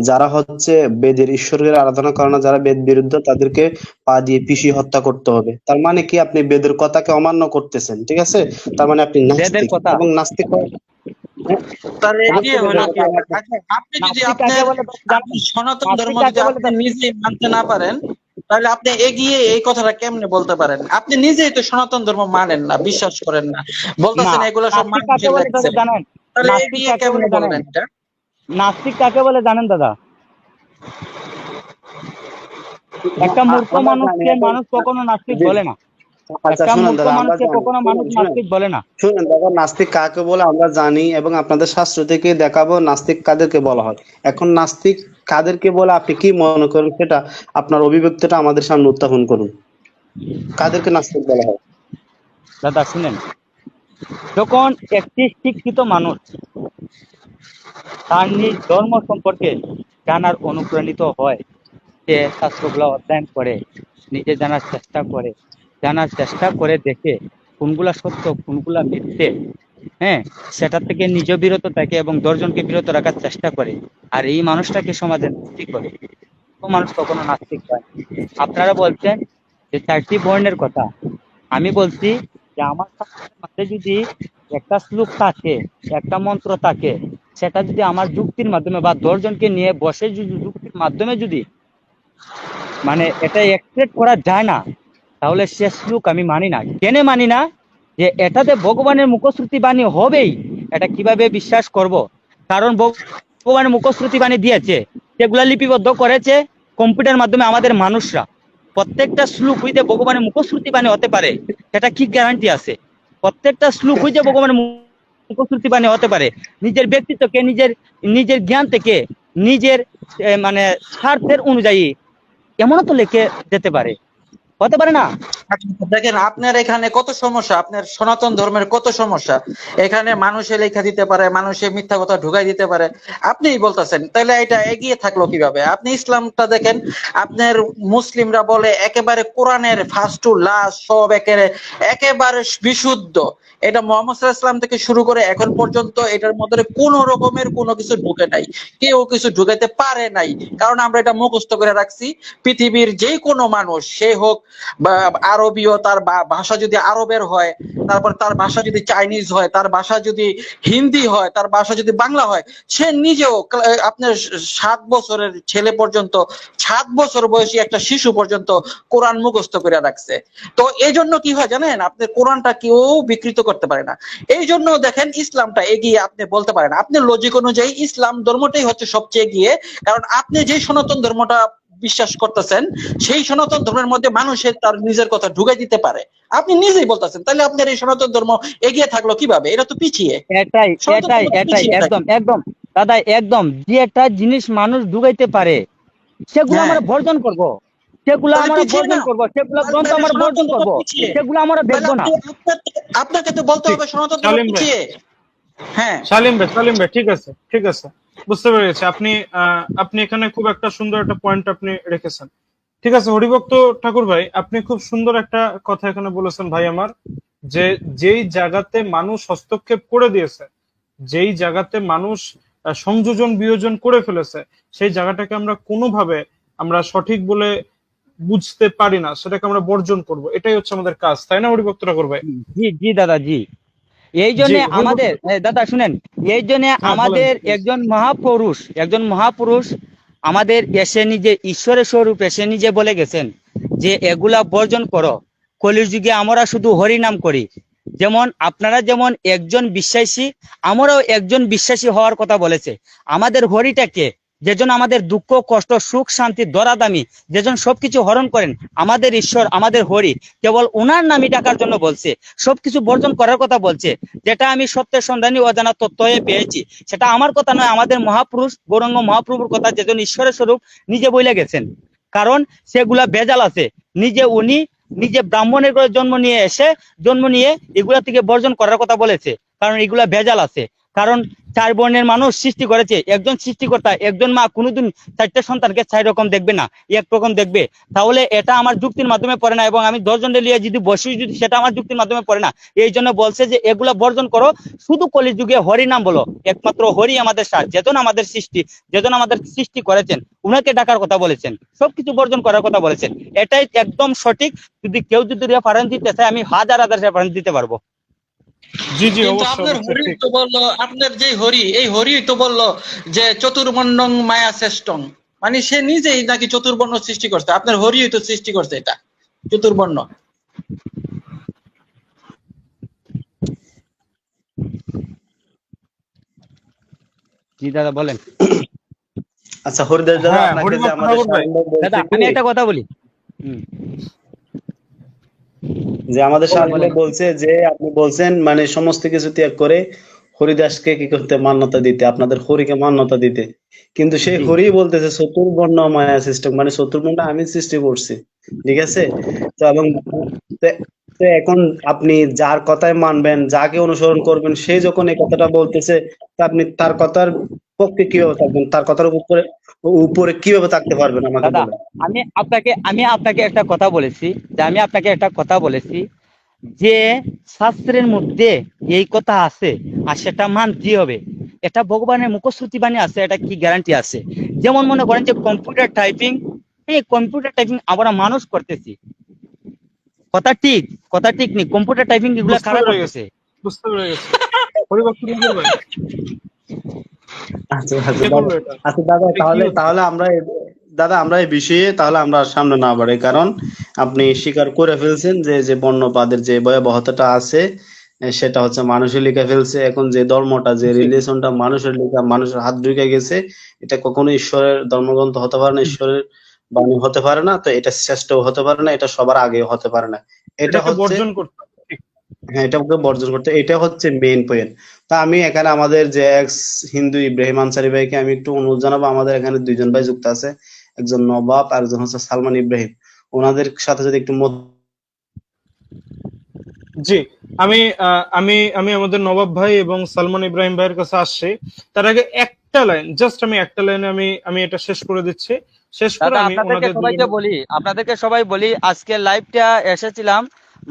যারা হচ্ছে বেদের ঈশ্বরের আরাধনা করে না, যারা বেদ বিরুদ্ধ, তাদেরকে পা দিয়ে পিষিয়ে হত্যা করতে হবে। তার মানে কি, আপনি বেদের কথাকে অমান্য করতেছেন, ঠিক আছে? তার মানে আপনি বেদের নাস্তিক, কথা, এবং নাস্তিক হ্যাঁ, তাহলে অবশ্যই এগিয়ে বেদের হলো কথা কিভাবে? আমরা- আচ্ছা, আপনি যদি নাস্তিক কাকে আপনার বলে আপনি জানেন? সনাতন নাস্তিক ধর্ম কাকে যদি বলে আপনি নিজেই মানতে না পারেন, তাহলে আপনি এগিয়ে এই কথাটা কেমনে বলতে পারেন? আপনি নিজেই তো সনাতন ধর্ম মানেন না, বিশ্বাস করেন না, না, বলতেছেন এগুলো সব নাস্তিক কাকে মানুষের বলে লেখছে। দাদা জানেন? তাহলে নাস্তিক এগিয়ে কাকে বলে কেমনে জানেন? বললেন এটা? নাস্তিক কাকে বলে জানেন দাদা? একটা মূর্খ আমরা জানি মানুষকে এখন। মানুষ কখনো নাস্তিক জি, বলে না। আচ্ছা একটা শুনেন মূর্খ দাদা, আমরা মানুষকে জানি, কখনো মানুষ শুনেন শুনেন নাস্তিক বলে না। শুনেন দাদা, নাস্তিক কাকে বলে আমরা জানি, এবং আপনাদের শাস্ত্র থেকে দেখাবো নাস্তিক কাদেরকে বলা হয়। এখন নাস্তিক কাদেরকে বলে আপনি কি মনে করেন, সেটা আপনার অভিব্যক্তিটা আমাদের সামনে উত্থাপন করুন। কাদেরকে নাস্তিক বলা হয়? দাদা শুনেন, যখন একটি শিক্ষিত মানুষ তার নিজ ধর্ম সম্পর্কে জানার অনুপ্রাণিত হয়, সে শাস্ত্রগুলো অধ্যয়ন করে, নিজে জানার চেষ্টা করে দেখে কোনগুলা সত্য কোনগুলা মিথ্যে, হ্যাঁ, সেটা থেকে নিজ বিরত থাকে এবং 10 জনকে বিরত রাখার চেষ্টা করে, আর এই মানুষটাকে সমাজে নাস্তিক করে। তো মানুষ কখনো নাস্তিক হয় না। আপনারা বলছেন যে 4টি বর্ণের কথা, আমি বলছি যে আমার শাস্ত্রের মধ্যে যদি একটা শ্লোক থাকে, একটা মন্ত্র থাকে, সেটা যদি আমার যুক্তির মাধ্যমে বা 10 জনকে নিয়ে বসে যদি যুক্তির মাধ্যমে যদি মানে এটা অ্যাকসেপ্ট করা যায় না, তাহলে সে শ্লোক আমি মানি না। কেন মানি না? যে এটাতে ভগবানের মুখশ্রুতি বাণী হবেই, এটা কিভাবে বিশ্বাস করব? কারণ ভগবানের মুখশ্রুতি বাণী দিয়েছে, সেগুলা লিপিবদ্ধ করেছে কম্পিউটার মাধ্যমে আমাদের মানুষরা। প্রত্যেকটা শ্লোক হইতে ভগবানের মুখশ্রুতি বাণী হতে পারে, সেটা কি গ্যারান্টি আছে? প্রত্যেকটা শ্লোক হইতে ভগবানের মুখশ্রুতি বাণী হতে পারে নিজের ব্যক্তিত্বকে, নিজের নিজের জ্ঞান থেকে, নিজের মানে স্বার্থের অনুযায়ী এমনও তো লিখে যেতে পারে, হতে পারে না? আচ্ছা, দেখেন আপনার এখানে কত সমস্যা, আপনার সনাতন ধর্মের কত সমস্যা। এখানে মানুষে লেখা দিতে পারে, মানুষে মিথ্যা কথা ঢুকাই দিতে পারে, আপনিই বলতেছেন। তাহলে এটা এগিয়ে থাকলো কিভাবে? আপনি ইসলামটা দেখেন, আপনার মুসলিমরা বলে একেবারে কোরআনের ফার্স্ট টু লাস্ট সব একেবারে বিশুদ্ধ। এটা মুহাম্মদ সাল্লাল্লাহু আলাইহি ওয়াসাল্লাম থেকে শুরু করে এখন পর্যন্ত এটার মধ্যে কোনো রকমের কোনো কিছু ঢুকে নাই, কেউ কিছু ঢুকাইতে পারে নাই, কারণ আমরা এটা মুখস্থ করে রাখছি। পৃথিবীর যে কোনো মানুষ, সে হোক বা আরবীয়, তার ভাষা যদি আরবের হয়, তারপর তার ভাষা যদি চাইনিজ হয়, তার ভাষা যদি হিন্দি হয়, তার ভাষা যদি বাংলা হয়, সে নিজেও আপনার 7 বছরের ছেলে পর্যন্ত, 7 বছর বয়সী একটা শিশু পর্যন্ত কোরআন মুখস্থ করে রাখছে। তো এই জন্য কি হয় জানেন, আপনার কোরআনটা কেউ বিকৃত করতে পারে না। এই জন্য দেখেন ইসলামটা এগিয়ে আপনি বলতে পারেন, আপনি লজিক অনুযায়ী ইসলাম ধর্মটাই হচ্ছে সবচেয়ে এগিয়ে। কারণ আপনি যে সনাতন ধর্মটা বিশ্বাস করতেছেন, সেই সনাতন ধর্মের মধ্যে মানুষের তার নিজের কথা ঢুকাই দিতে পারে, আপনি নিজেই বলতেছেন। তাহলে আপনার এই সনাতন ধর্ম এগিয়ে থাকলো কিভাবে? এটা তো পিছিয়ে, এটাই সনাতন এটাই ধর্ম তো এটাই পিছিয়ে থাকে। একদম একদম দাদা, একদম যে একটা জিনিস মানুষ ঢুকাইতে পারে সেগুলো হ্যাঁ, আমরা বর্জন করব, সেগুলো তাহলে আমরা পিছিয়ে বর্জন না? করব, সেগুলো গ্রন্থ তাহলে আমরা সনাতন বর্জন ধর্ম করব, পিছিয়ে, সেগুলো আমরা তাহলে দেখবো না। আপনাকে তো বলতে ঠিক। হবে সনাতন ধর্ম সালিম ভাই, পিছিয়ে। হ্যাঁ, সালিম ভাই ঠিক আছে, ঠিক আছে, বুঝতে পেরেছি। আপনি এখানে খুব একটা সুন্দর একটা পয়েন্ট আপনি রেখেছেন। ঠিক আছে হরিভক্ত ঠাকুর ভাই, আপনি খুব সুন্দর একটা কথা এখানে বলেছেন ভাই আমার, যে যেই জায়গাতে মানুষ হস্তক্ষেপ করে দিয়েছে, যেই জায়গাতে মানুষ সংযোজন বিয়োজন করে ফেলেছে, সেই জায়গাটাকে আমরা কোনোভাবে আমরা সঠিক বলে বুঝতে পারি না, সেটাকে আমরা বর্জন করব, এটাই হচ্ছে আমাদের কাজ, তাই না হরিভক্ত ঠাকুর ভাই? জি জি দাদা জি, এই জি জন্য হরিভক্ত। আমাদের দাদা শুনেন, এই জন্য হ্যাঁ বলেন। আমাদের একজন মহাপুরুষ আমাদের এসে নিজে ঈশ্বরের স্বরূপ এসে নিজে বলে গেছেন যে এগুলা বর্জন করো। কলির যুগে আমরা শুধু হরি নাম করি, যেমন আপনারা যেমন একজন বিশ্বাসী, আমরাও একজন বিশ্বাসী হওয়ার কথা বলেছে। আমাদের হরিটাকে যেজন আমাদের দুঃখ কষ্ট সুখ শান্তি দরাদামি, যেজন সবকিছু হরণ করেন, আমাদের ঈশ্বর আমাদের হরি, কেবল ওনার নামই ডাকার জন্য বলছে, সবকিছু বর্জন করার কথা বলছে। যেটা আমি সত্যের সন্ধানী অজানা তত্ত্ব হয়ে পেয়েছি, সেটা আমার কথা নয়, আমাদের মহাপুরুষ গৌরাঙ্গ মহাপ্রভুর কথা, যেজন ঈশ্বরের স্বরূপ নিজে বলে গেছেন। কারণ সেগুলা বেজাল আছে। উনি নিজে ব্রাহ্মণের ঘরে জন্ম নিয়ে এগুলা থেকে বর্জন করার কথা বলেছে, কারণ এগুলা ভেজাল আছে। কারণ 4 বর্ণের মানুষ সৃষ্টি করেছে একজন সৃষ্টিকর্তা, একজন মা কোনোদিন 4টে সন্তানকে 4 রকম দেখবে না, এক রকম দেখবে। তাহলে এটা আমার যুক্তির মাধ্যমে পড়ে না, এবং আমি 10 জনের লিয়ে যদি বসি, যদি সেটা আমার যুক্তির মাধ্যমে পড়ে না। এই জন্য বলছে যে এগুলা বর্জন করো, শুধু কলিযুগে হরি নাম বলো, একমাত্র হরি আমাদের সার, যেজন আমাদের সৃষ্টি করেছেন, উনাকে ডাকার কথা বলেছেন, সবকিছু বর্জন করার কথা বলেছেন। এটাই একদম সঠিক। কেউ যদি রেফারেন্স দিতে চায়, আমি হাজার রেফারেন্স দিতে পারবো। জি জি, কিন্তু অবশ্যই আপনার অবশ্যই হরি ঠিক। তো বললো, আপনার যে হরি, এই হরি তো বললো যে চতুর্বর্ণং মায়া শ্রেষ্ঠং, মানে সে নিজেই নাকি চতুর্বর্ণ সৃষ্টি করছে। আপনার হরি তো সৃষ্টি করছে এটা চতুর্বর্ণ। জি দাদা বলেন। আচ্ছা হরিদাস দাদা, হ্যাঁ, আপনাকে যে হরিভক্ত আমাদের ঠাকুর ভাই, শালীন ভাই দাদা বলছে আমি কি, একটা কথা বলি। হুম, যে আমাদের বলেন শালীন বলেন। ভাই বলছে যে আপনি বলছেন মানে সমস্ত কিছু ত্যাগ করে হরিদাসকে কি করতে, মান্যতা দিতে, আপনাদের হরিকে মান্যতা দিতে। কিন্তু সেই জি হরি বলতেছে চতুর্বর্ণ মায়া সিস্টেম, মানে চতুর্বর্ণ আমি সৃষ্টি করছি, ঠিক আছে? তো এবং তো- তো এখন আপনি যার কথায় মানবেন, যাকে অনুসরণ করবেন, সে যখন এই কথাটা বলতেছে, তা আপনি তার কথার পক্ষে কিভাবে থাকবেন, তার কথার উপরে উপরে কিভাবে থাকতে পারবেন আমাকে দাদা, বলেন। আমি আপনাকে একটা কথা বলেছি, যে শাস্ত্রের মধ্যে এই কথা আছে আর সেটা মানতে হবে। এটা ভগবানের মুখশ্রুতি বাণী আছে, এটা কি গ্যারান্টি আছে? যেমন মনে করেন যে কম্পিউটার টাইপিং, এই কম্পিউটার টাইপিং আমরা মানুষ করতেছি, কথা ঠিক নেই, কম্পিউটার টাইপিং এগুলা বুঝতে খারাপ পেরে গেছি, করতেছে। বুঝতে পেরে গেছি। হরিভক্ত ঠাকুর ভাই, আচ্ছা আচ্ছা কে দাদা, করলো এটা? আচ্ছা দাদা, এটা কি তাহলে হচ্ছে? তাহলে আমরা দাদা আমরা এই বিষয়ে তাহলে আমরা আর সামনে না বাড়াই, কারণ আপনি স্বীকার করে ফেলছেন যে যে বর্ণবাদের যে ভয়াবহতাটা আছে, সেটা হচ্ছে মানুষের লিখে ফেলছে। এখন যে ধর্মটা, যে জি রিলিজনটা মানুষের লিখা, মানুষের হাত ঢুকে গেছে, এটা কখনো ঈশ্বরের ধর্মগ্রন্থ হতে পারে না, ঈশ্বরের বাণী হতে পারে না। তো এটা শ্রেষ্ঠও হতে পারে না, এটা সবার আগেও হতে পারে না। এটা এটাকে হচ্ছে, বর্জন করতে হবে, ঠিক। হ্যাঁ, এটা ওকে বর্জন করতে, এটা হচ্ছে মেইন পয়েন্ট। তা আমি এখানে আমাদের যে এক্স হিন্দু ইব্রাহিম আনসারি ভাইকে আমি একটু অনুরোধ জানাবো, আমাদের এখানে 2 জন ভাই যুক্ত আছে, একজন নবাব আর একজন হচ্ছে সালমান ইব্রাহিম, ওনাদের সাথে যদি একটু জি, আমি আমি আমি আমাদের নবাব ভাই এবং সালমান ইব্রাহিম ভাইয়ের কাছে আসছি। তার আগে একটা লাইন, জাস্ট আমি একটা লাইনে আমি আমি এটা শেষ করে দিচ্ছি। শেষ করে দাদা আমি ওনাদের দুজনের, আপনাদেরকে সবাই বলি, আজকে লাইভটা এসেছিলাম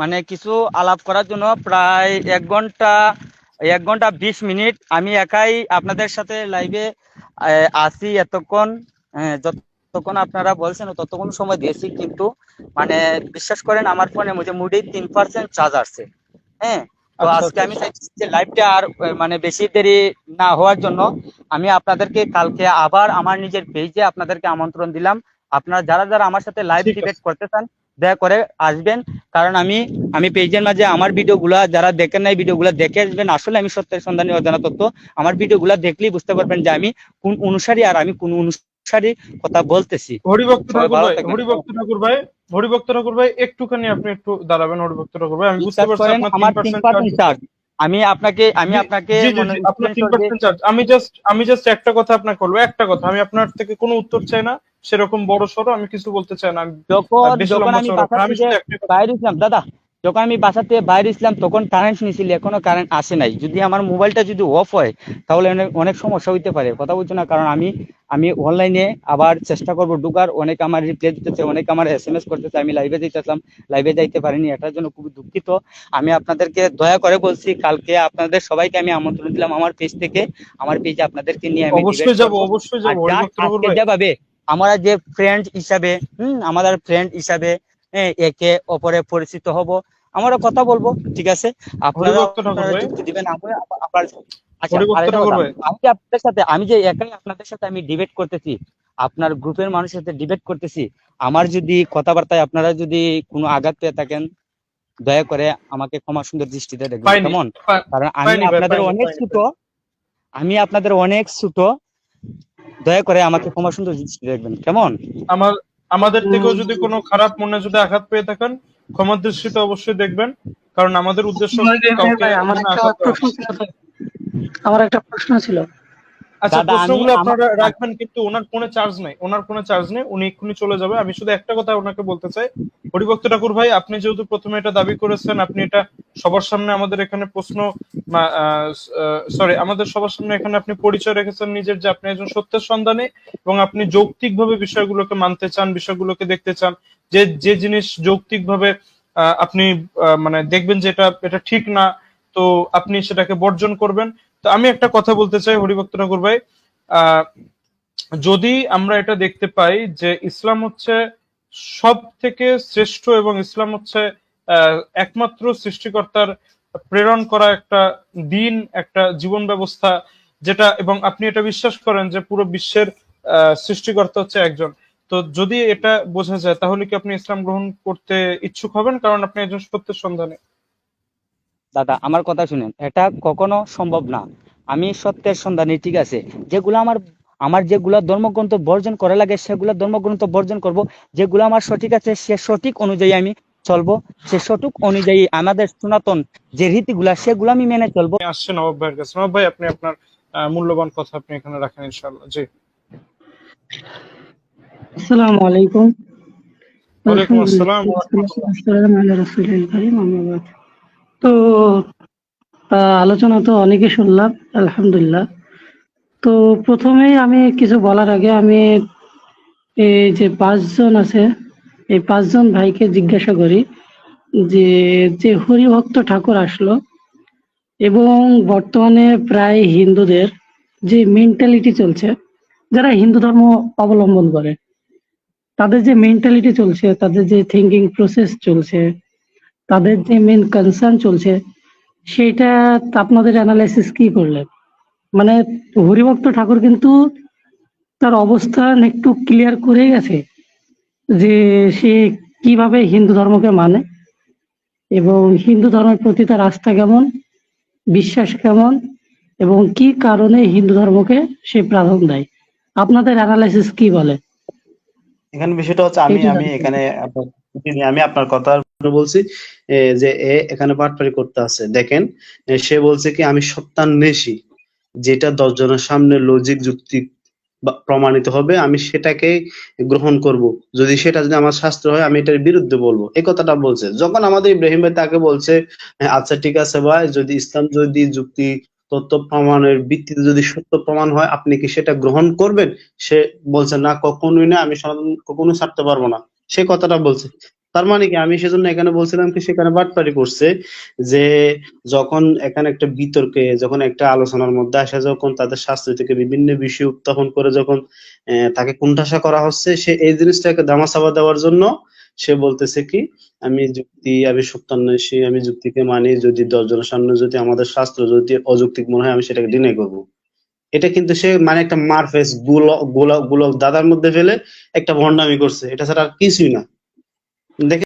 মানে কিছু আলাপ করার জন্য, প্রায় 1 ঘন্টা 20 মিনিট আমি একাই আপনাদের সাথে লাইভে আসি এতক্ষণ। যতক্ষণ আপনারা বলছেন ততক্ষণ সময় দিয়েছি, কিন্তু মানে বিশ্বাস করেন আমার ফোনের মধ্যে মোটেই 3% চার্জ আসছে। হ্যাঁ, তো আচ্ছা আজকে আচ্ছা আমি আচ্ছা। চাইছি যে লাইভটা আর মানে বেশি দেরি না হওয়ার জন্য আমি আপনাদেরকে কালকে আবার আমার নিজের পেজে আপনাদেরকে আমন্ত্রণ দিলাম। আপনারা যারা যারা আমার সাথে লাইভ ঠিক ডিবেট আছে, করতে চান দয়া করে আসবেন, কারণ আমি পেজের মাঝে আমার ভিডিওগুলা যারা দেখেন নাই ভিডিওগুলা দেখে আসবেন। আসলে আমি সত্যের সন্ধানী অজানা তত্ত্ব, আমার ভিডিওগুলা দেখলেই বুঝতে পারবেন যে আমি কোন অনুসারী আর আমি কোন অনুসারী কথা বলতেছি। হরিভক্ত সবাই ঠাকুর ভালো ভাই, থাকবেন। হরিভক্ত ঠাকুর ভাই, হরিভক্ত ঠাকুর ভাই, একটুখানি আপনি একটু দাঁড়াবেন। হরিভক্ত ঠাকুর ভাই, আমি বুঝতে বিশ্বাস পারছি করেন আপনার আমার 3% চার্জ। 3% চার্জ। আমি আপনাকে জি জি মনে জি, আপনার স্ক্রিনশট দিয়ে 3% চার্জ। আমি জাস্ট একটা কথা আপনাকে বলবো, একটা কথা। আমি আপনার থেকে কোনো উত্তর চাই না, সেরকম বড় সড়ো আমি কিছু বলতে চাই না। আমি যখন বেশি যখন লম্বা আমি চড়া বাসা না, আমি থেকে শুধু একটা কথা। বাইরে ছিলাম দাদা, যখন আমি বাসা থেকে বাইরে ছিলাম তখন কারেন্ট নিয়েছিল, এখনো কারেন্ট আসে নাই। যদি আমার মোবাইলটা যদি অফ হয় তাহলে অনেক অনেক সমস্যা হইতে পারে, কথা বলছো না? কারণ আমি আমি অনলাইনে আবার চেষ্টা করবো ঢুকার, অনেক আমার রিপ্লাই দিতেছে, অনেক আমার SMS করতেছে, আমি লাইভে যাইতেছিলাম, লাইভে যাইতে পারিনি, এটার জন্য খুবই দুঃখিত। আমি আপনাদেরকে দয়া করে বলছি, কালকে আপনাদের সবাইকে আমি আমন্ত্রণ দিলাম আমার পেজ থেকে, আমার পেজে আপনাদেরকে নিয়ে আমি ডিবেট অবশ্যই যাব, করবো। অবশ্যই আর যাব জাস্ট হরিভক্ত ঠাকুর আজকে ভাই। যেভাবে আমরা যে ফ্রেন্ড হিসাবে আমাদের ফ্রেন্ড হিসাবে একে অপরে পরিচিত হব, আমরা কথা বলবো, ঠিক আছে? আপনারা হরিভক্ত ঠাকুর আপনারা ভাই, যুক্তি দিবেন, আপনার। আচ্ছা, হরিভক্ত আরেকটা ঠাকুর কথা, ভাই। আমি যে একাই আপনাদের সাথে আমি ডিবেট করতেছি, আপনার গ্রুপের মানুষের সাথে ডিবেট করতেছি, আমার যদি কথাবার্তায় আপনারা যদি কোনো আঘাত পেয়ে থাকেন দয়া করে আমাকে ক্ষমা সুন্দর দৃষ্টিতে দেখবেন, পাইনি, কেমন? কারণ পাইনি ভাই, পাইনি, আমি আপনাদের অনেক ছোট, দয়া করে আমাকে ক্ষমা সুন্দর দৃষ্টিতে দেখবেন, কেমন? আমাদের থেকেও যদি কোনো খারাপ মনে যদি আঘাত পেয়ে থাকেন, ক্ষমার দৃষ্টিতে অবশ্যই দেখবেন, কারণ আমাদের উদ্দেশ্য কাউকে ভাই আমার মনে একটা আঘাত দেওয়া প্রশ্ন ছিল ভাই। আমার একটা প্রশ্ন ছিল। আচ্ছা, দাদা, আমি প্রশ্নগুলো আমার আপনারা রাখবেন, কিন্তু ওনার ফোনে চার্জ নেই, উনি এক্ষুনি চলে যাবে। আমি শুধু একটা কথা ওনাকে বলতে চাই, হরিভক্ত ঠাকুর ভাই, আপনি যেহেতু প্রথমে এটা দাবি করেছেন, আপনি এটা সবার সামনে আমাদের এখানে আমাদের সবার সামনে এখানে আপনি পরিচয় রেখেছেন নিজের, যে আপনি একজন সত্যের সন্ধানী এবং আপনি যৌক্তিকভাবে বিষয়গুলোকে মানতে চান, বিষয়গুলোকে দেখতে চান, যে যে জিনিস যৌক্তিকভাবে আপনি মানে দেখবেন যে এটা ঠিক না, তো আপনি সেটাকে বর্জন করবেন। তো আমি একটা কথা বলতে চাই হরিভক্ত ঠাকুর ভাই, আহ যদি আমরা এটা দেখতে পাই যে ইসলাম হচ্ছে সব থেকে শ্রেষ্ঠ এবং ইসলাম হচ্ছে একমাত্র সৃষ্টিকর্তার প্রেরণ করা একটা দিন, একটা জীবন ব্যবস্থা, যেটা, এবং আপনি এটা বিশ্বাস করেন যে পুরো বিশ্বের সৃষ্টিকর্তা হচ্ছে একজন, তো যদি এটা বোঝা যায়, তাহলে কি আপনি ইসলাম গ্রহণ করতে ইচ্ছুক হবেন, কারণ আপনি একজন সত্যের সন্ধানী? দাদা, আমার কথা শুনেন, এটা কখনো সম্ভব না। আমি সত্যের সন্ধানী, ঠিক আছে। যেগুলো আমার আমার যেগুলো ধর্মগ্রন্থ বর্জন করা লাগে সেগুলো ধর্মগ্রন্থ বর্জন করব। যেগুলো আমার সঠিক আছে সে সঠিক অনুযায়ী আমি চলবো, সে সঠিক অনুযায়ী আমাদের সনাতন যে রীতিগুলা সেগুলো আমি মেনে চলবো। আসছে নবাব ভাইয়ের কাছে। নবাব ভাই, আপনি আপনার মূল্যবান কথা আপনি এখানে রাখেন ইনশাআল্লাহ। জি। আসসালামু আলাইকুম। ওয়ালাইকুম আসসালাম। আসসালামু আলা রাসূলিল কারীম, আম্মা বাদ। তো আলোচনা তো অনেকে শুনলাম, আলহামদুলিল্লাহ। তো প্রথমেই আমি কিছু বলার আগে আমি এই যে 5 জন আছে, এই 5 জন ভাইকে জিজ্ঞাসা করি যে যে হরিভক্ত ঠাকুর আসলো এবং বর্তমানে প্রায় হিন্দুদের যে মেন্টালিটি চলছে, যারা হিন্দু ধর্ম অবলম্বন করে, তাদের যে মেন্টালিটি চলছে, তাদের যে থিঙ্কিং প্রসেস চলছে, তাদের যে মেন কনসার্ন চলছে, সেইটা আপনাদের অ্যানালাইসিস কি করলেন? মানে হরিভক্ত ঠাকুর কিন্তু তার অবস্থান একটু ক্লিয়ার করে গেছে যে সে কিভাবে হিন্দু ধর্মকে মানে এবং হিন্দু ধর্মের প্রতি তার আস্থা কেমন, বিশ্বাস কেমন এবং কি কারণে হিন্দু ধর্মকে সে প্রাধান্য দেয়। আপনাদের অ্যানালাইসিস কি বলে? এখানে বিষয়টা হচ্ছে আমি এইটা আমি জানতে চাই। এখানে আমি আপনার কথা বলছি, যে এখানে বাটপারি করতে আছে। দেখেন, সে বলছে কি আমি সত্যান্বেষী, যেটা 10 জনের সামনে লজিক যুক্তি প্রমাণিত হবে আমি সেটাকে গ্রহণ করব, যদি আমার শাস্ত্র হয় আমি এটার বিরুদ্ধে বলবো, এই কথাটা বলছে। যখন আমাদের ইব্রাহিম ভাই তাকে বলছে, আচ্ছা ঠিক আছে ভাই, যদি ইসলাম যদি যুক্তি তথ্য প্রমাণের ভিত্তিতে যদি সত্য প্রমাণ হয় আপনি কি সেটা গ্রহণ করবেন? সে বলছে না, কখনোই না, আমি সনাতন কখনো ছাড়তে পারবো না, সে কথাটা বলছে। তার মানে কি, আমি সেজন্য এখানে বলছিলাম কি সেখানে বাটপারি করছে, যে যখন এখানে একটা বিতর্কে, যখন একটা আলোচনার মধ্যে আসে, যখন তাদের শাস্ত্র থেকে বিভিন্ন বিষয় উত্থাপন করে যখন তাকে কুণ্ঠাসা করা হচ্ছে, সে এই জিনিসটাকে ধামাচাপা দেওয়ার জন্য সে বলতেছে কি আমি সত্যান্বেষী, আমি যুক্তিকে মানি, যদি 10 জনের সামনে যদি আমাদের শাস্ত্র যদি অযৌক্তিক মনে হয় আমি সেটাকে ডিনাই করবো। এটা কিন্তু সে মানে একটা মারফেস গোলক দাদার মধ্যে ফেলে একটা ভণ্ডামি করছে, এটা ছাড়া আর কিছুই না। দেখেন